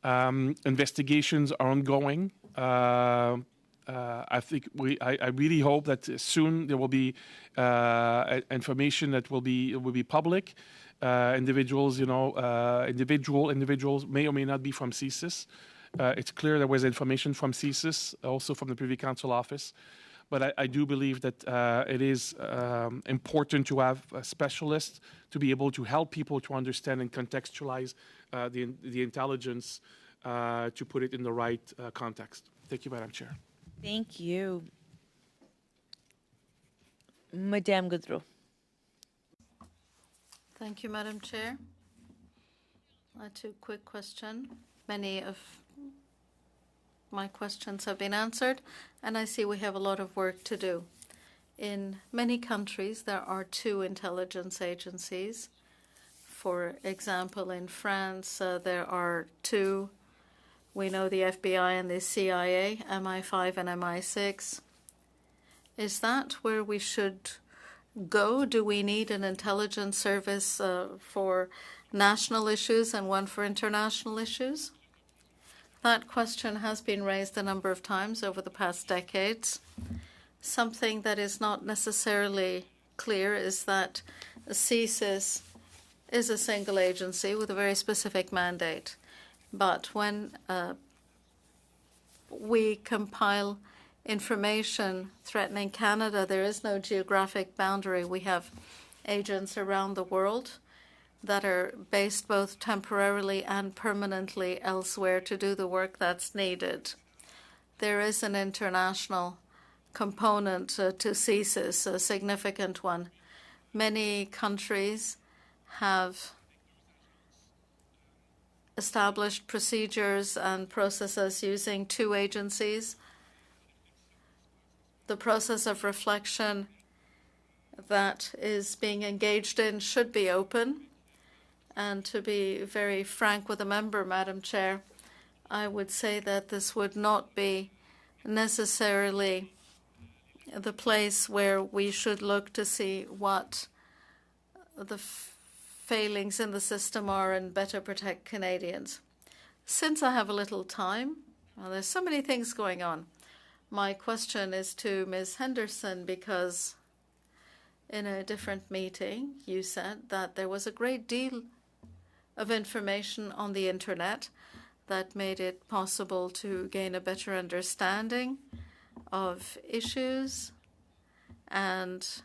Investigations are ongoing. I think I really hope that soon there will be information that will be public. Individuals may or may not be from CSIS. It's clear there was information from CSIS, also from the Privy Council office. But I do believe that it is important to have a specialist to be able to help people to understand and contextualize the intelligence to put it in the right context. Thank you, Madam Chair. Thank you. Madame Gaudreau. Thank you, Madam Chair. Two quick questions. Many of my questions have been answered, and I see we have a lot of work to do. In many countries, there are 2 intelligence agencies. For example, in France, there are 2. We know the FBI and the CIA, MI5 and MI6. Is that where we should go? Do we need an intelligence service for national issues and one for international issues? That question has been raised a number of times over the past decades. Something that is not necessarily clear is that CSIS is a single agency with a very specific mandate. But when we compile information threatening Canada, there is no geographic boundary. We have agents around the world that are based both temporarily and permanently elsewhere to do the work that's needed. There is an international component to CSIS, a significant one. Many countries have established procedures and processes using 2 agencies. The process of reflection that is being engaged in should be open. And to be very frank with a member, Madam Chair, I would say that this would not be necessarily the place where we should look to see what the failings in the system are and better protect Canadians. Since I have a little time, well, there's so many things going on. My question is to Ms. Henderson, because in a different meeting, you said that there was a great deal of information on the internet that made it possible to gain a better understanding of issues and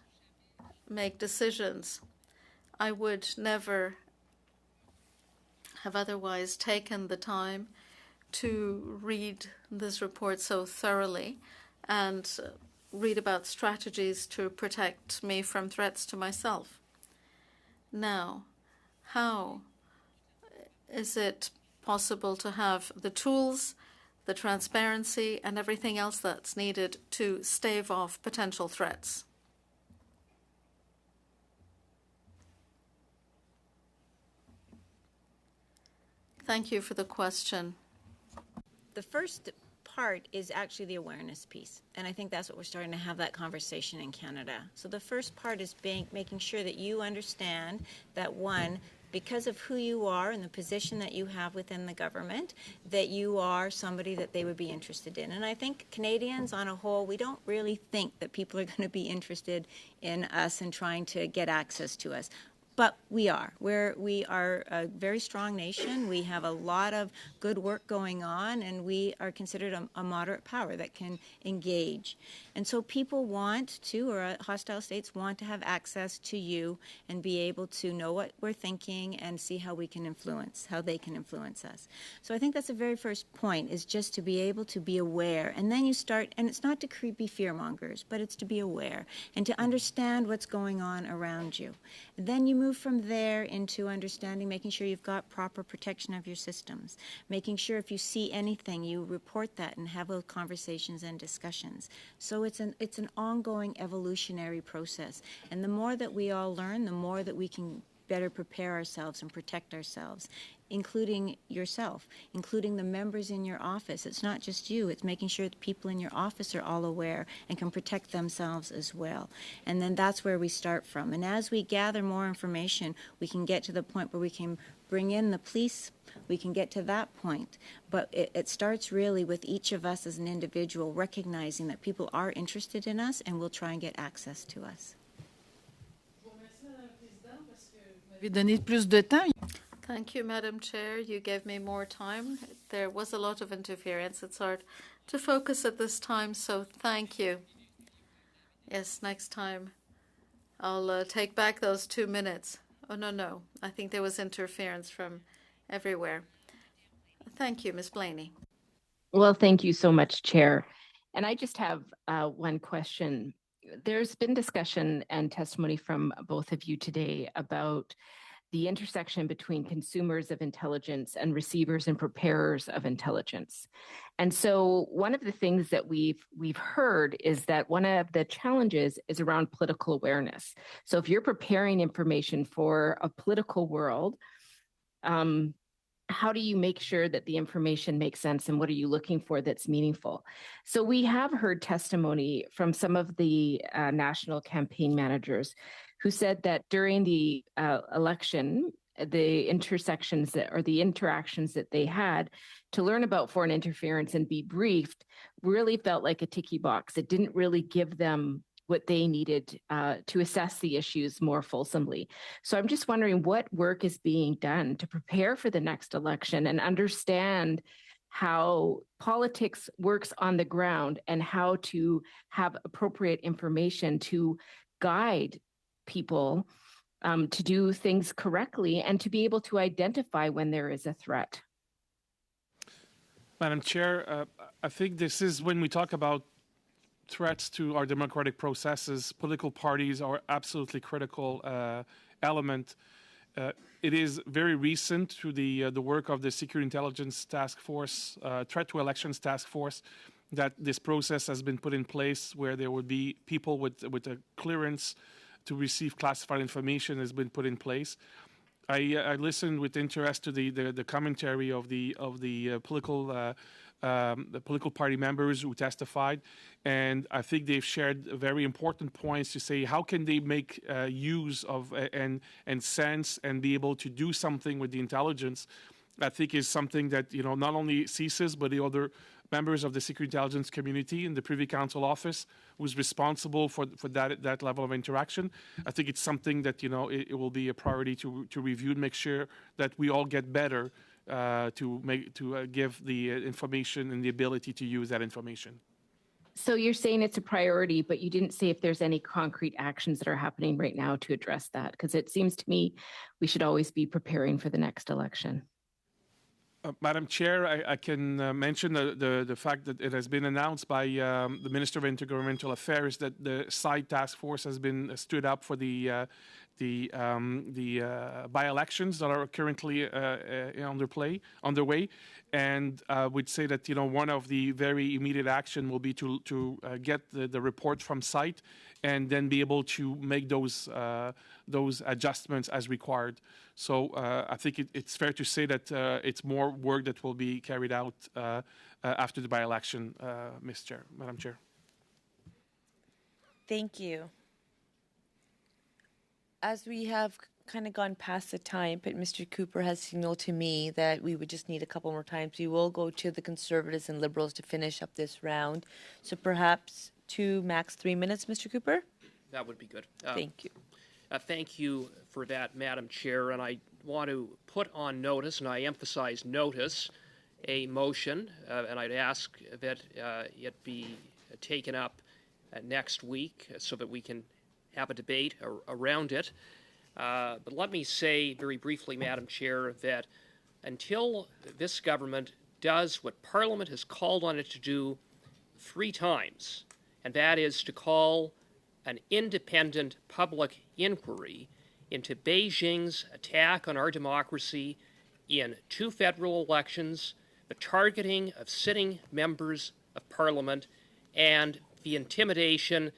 make decisions. I would never have otherwise taken the time to read this report so thoroughly and read about strategies to protect me from threats to myself. Now, how is it possible to have the tools, the transparency, and everything else that's needed to stave off potential threats? Thank you for the question. The first part is actually the awareness piece, and I think that's what we're starting to have that conversation in Canada. So the first part is making sure that you understand that, one, because of who you are and the position that you have within the government, that you are somebody that they would be interested in. And I think Canadians on a whole, we don't really think that people are going to be interested in us and trying to get access to us. But we are. We are a very strong nation. We have a lot of good work going on, and we are considered a moderate power that can engage. And so people want to, or hostile states want to have access to you and be able to know what we're thinking and see how we can influence, how they can influence us. So I think that's the very first point, is just to be able to be aware. And then you start, and it's not to be fearmongers, but it's to be aware and to understand what's going on around you. And then you move from there into understanding, making sure you've got proper protection of your systems, making sure if you see anything, you report that and have those conversations and discussions. So it's an ongoing evolutionary process. And the more that we all learn, the more that we can better prepare ourselves and protect ourselves including yourself, including the members in your office. It's not just you, it's making sure the people in your office are all aware and can protect themselves as well. And then that's where we start from. And as we gather more information, we can get to the point where we can bring in the police, we can get to that point. But it starts really with each of us as an individual recognizing that people are interested in us and will try and get access to us. Thank you, Madam Chair. You gave me more time. There was a lot of interference. It's hard to focus at this time, so thank you. Yes, next time I'll take back those 2 minutes. Oh, no. I think there was interference from everywhere. Thank you, Ms. Blaney. Well, thank you so much, Chair. And I just have one question. There's been discussion and testimony from both of you today about the intersection between consumers of intelligence and receivers and preparers of intelligence. And so one of the things that we've heard is that one of the challenges is around political awareness. So if you're preparing information for a political world, how do you make sure that the information makes sense and what are you looking for that's meaningful? So we have heard testimony from some of the national campaign managers who said that during the election, the interactions that they had to learn about foreign interference and be briefed really felt like a ticky box. It didn't really give them what they needed to assess the issues more fulsomely. So I'm just wondering what work is being done to prepare for the next election and understand how politics works on the ground and how to have appropriate information to guide people to do things correctly and to be able to identify when there is a threat. Madam Chair, I think this is when we talk about threats to our democratic processes, political parties are absolutely critical element. It is very recent through the work of the Security Intelligence Task Force, Threat to Elections Task Force, that this process has been put in place where there would be people with a clearance to receive classified information has been put in place. I listened with interest to the commentary of the political party members who testified, and I think they've shared very important points to say how can they make use of and sense and be able to do something with the intelligence. I think is something that not only CSIS but the other members of the security intelligence community in the Privy Council office who's responsible for that level of interaction. I think it's something that it will be a priority to review and make sure that we all get better to give the information and the ability to use that information. So you're saying it's a priority, but you didn't say if there's any concrete actions that are happening right now to address that, because it seems to me we should always be preparing for the next election. Madam Chair, I can mention the fact that it has been announced by the Minister of Intergovernmental Affairs that the SIDE task force has been stood up for the by-elections that are currently underway, and would say that one of the very immediate action will be to get the report from SIDE and then be able to make those adjustments as required. So I think it's fair to say that it's more work that will be carried out after the by-election, Madam Chair. Thank you. As we have kind of gone past the time, but Mr. Cooper has signaled to me that we would just need a couple more times. We will go to the Conservatives and Liberals to finish up this round. So perhaps 2, max 3 minutes, Mr. Cooper? That would be good. Thank you. Thank you for that, Madam Chair. And I want to put on notice, and I emphasize notice, a motion, and I'd ask that it be taken up next week so that we can have a debate around it. But let me say very briefly, Madam Chair, that until this government does what Parliament has called on it to do 3 times, and that is to call an independent public inquiry into Beijing's attack on our democracy in 2 federal elections, the targeting of sitting members of Parliament, and the intimidation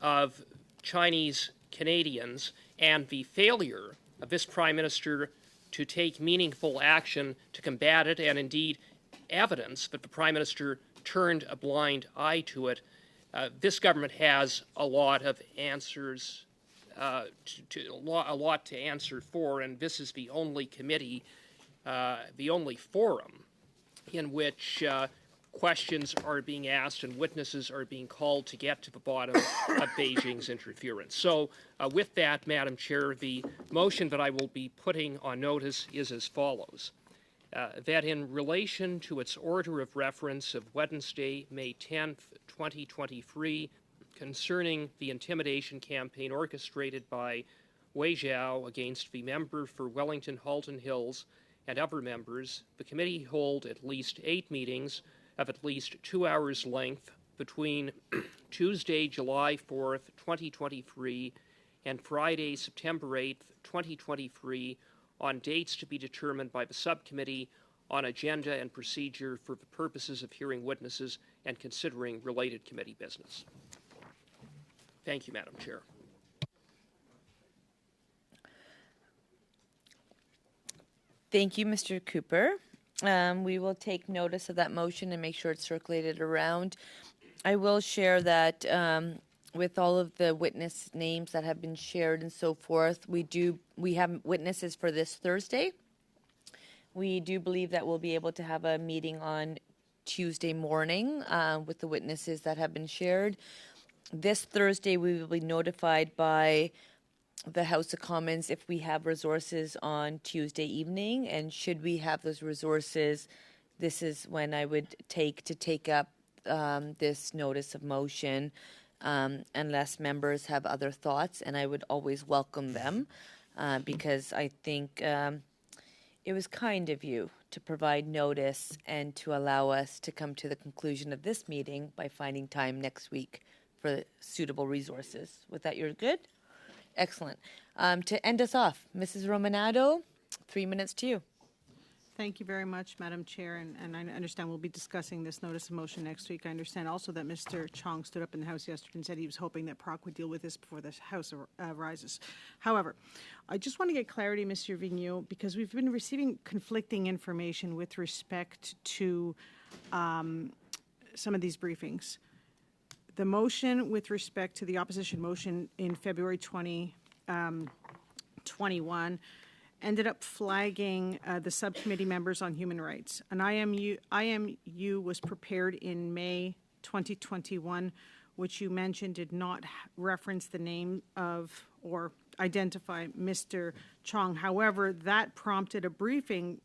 of Chinese Canadians, and the failure of this Prime Minister to take meaningful action to combat it, and indeed evidence that the Prime Minister turned a blind eye to it. This government has a lot of answers, a lot to answer for, and this is the only committee, the only forum in which questions are being asked and witnesses are being called to get to the bottom of Beijing's interference. So with that, Madam Chair, the motion that I will be putting on notice is as follows. That in relation to its order of reference of Wednesday, May 10th, 2023, concerning the intimidation campaign orchestrated by Wei Zhao against the member for Wellington Halton Hills and other members, the committee hold at least 8 meetings of at least 2 hours length between Tuesday, July 4th, 2023, and Friday, September 8th, 2023, on dates to be determined by the subcommittee on agenda and procedure for the purposes of hearing witnesses and considering related committee business. Thank you, Madam Chair. Thank you, Mr. Cooper. We will take notice of that motion and make sure it's circulated around. I will share that with all of the witness names that have been shared and so forth, we have witnesses for this Thursday. We do believe that we'll be able to have a meeting on Tuesday morning with the witnesses that have been shared. This Thursday, we will be notified by the House of Commons if we have resources on Tuesday evening, and should we have those resources, this is when I would take up this notice of motion, unless members have other thoughts, and I would always welcome them because I think it was kind of you to provide notice and to allow us to come to the conclusion of this meeting by finding time next week for suitable resources. With that, you're good? Excellent. To end us off, Mrs. Romanado, 3 minutes to you. Thank you very much, Madam Chair, and I understand we'll be discussing this notice of motion next week. I understand also that Mr. Chong stood up in the House yesterday and said he was hoping that PROC would deal with this before the House rises. However, I just want to get clarity, Mr. Vigneault, because we've been receiving conflicting information with respect to some of these briefings. The motion with respect to the opposition motion in February 2021 ended up flagging the subcommittee members on human rights. An IMU was prepared in May 2021, which you mentioned did not reference the name of or identify Mr. Chong. However, that prompted a briefing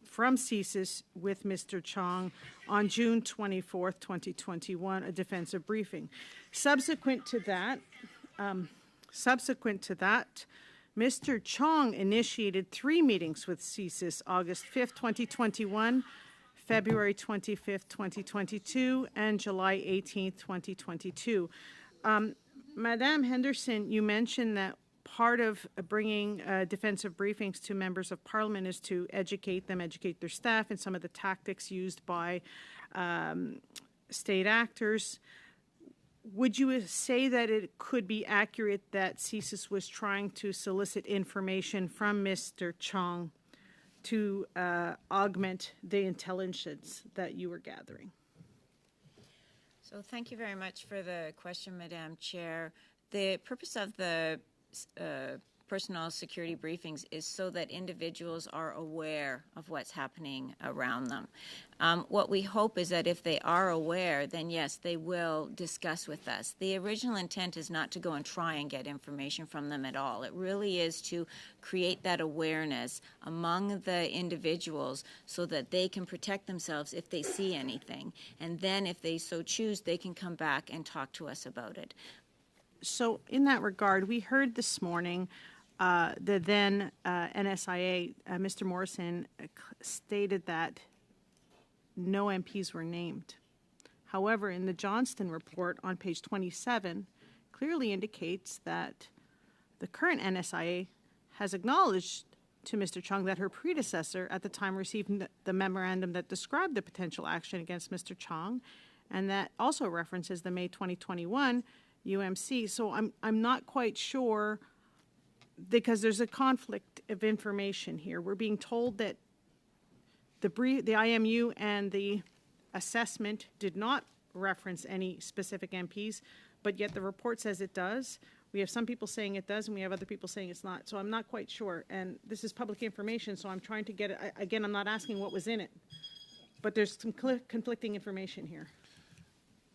from CSIS with Mr. Chong on June 24th, 2021, a defensive briefing. Subsequent to that, Mr. Chong initiated 3 meetings with CSIS, August 5th, 2021, February 25th, 2022, and July 18th, 2022. Madame Henderson, you mentioned that part of bringing defensive briefings to members of Parliament is to educate them, educate their staff, and some of the tactics used by state actors. Would you say that it could be accurate that CSIS was trying to solicit information from Mr. Chong to augment the intelligence that you were gathering? So thank you very much for the question, Madam Chair. The purpose of the personal security briefings is so that individuals are aware of what's happening around them. What we hope is that if they are aware, then yes, they will discuss with us. The original intent is not to go and try and get information from them at all. It really is to create that awareness among the individuals so that they can protect themselves if they see anything. And then if they so choose, they can come back and talk to us about it. So in that regard, we heard this morning the then NSIA, Mr. Morrison, stated that no MPs were named. However, in the Johnston report on page 27, clearly indicates that the current NSIA has acknowledged to Mr. Chong that her predecessor at the time received the memorandum that described the potential action against Mr. Chong, and that also references the May 2021 UMC. So I'm not quite sure because there's a conflict of information here. We're being told that the IMU and the assessment did not reference any specific MPs, but yet the report says it does. We have some people saying it does, and we have other people saying it's not. So I'm not quite sure. And this is public information, so I'm trying to get it. Again, I'm not asking what was in it, but there's some conflicting information here.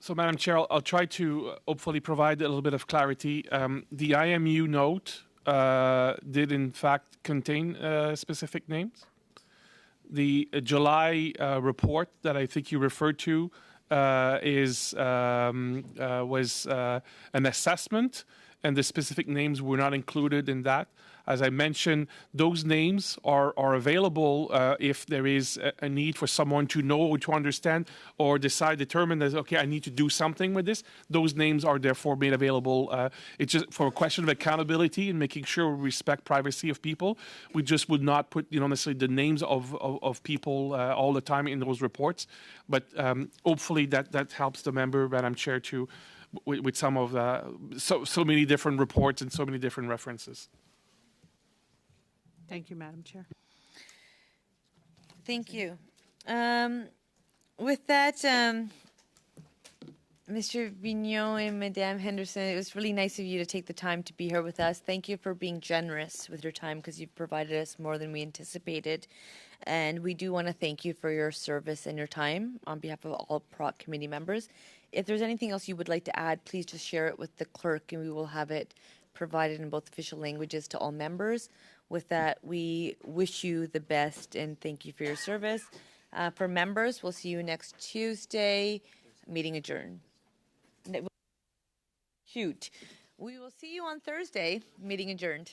So, Madam Chair, I'll try to hopefully provide a little bit of clarity. The IMU note did in fact contain specific names. The July report that I think you referred to was an assessment, and the specific names were not included in that. As I mentioned, those names are available if there is a need for someone to know or to understand or determine that, okay, I need to do something with this. Those names are therefore made available. It's just for a question of accountability and making sure we respect privacy of people. We just would not put, necessarily the names of people all the time in those reports. But hopefully that helps the member, Madam Chair, to with some of so many different reports and so many different references. Thank you, Madam Chair. Thank you. With that, Mr. Vigneault and Madame Henderson, it was really nice of you to take the time to be here with us. Thank you for being generous with your time, because you've provided us more than we anticipated. And we do want to thank you for your service and your time on behalf of all PROC committee members. If there's anything else you would like to add, please just share it with the clerk, and we will have it provided in both official languages to all members. With that, we wish you the best and thank you for your service. For members, we'll see you next Tuesday. Meeting adjourned. Shoot. We will see you on Thursday. Meeting adjourned.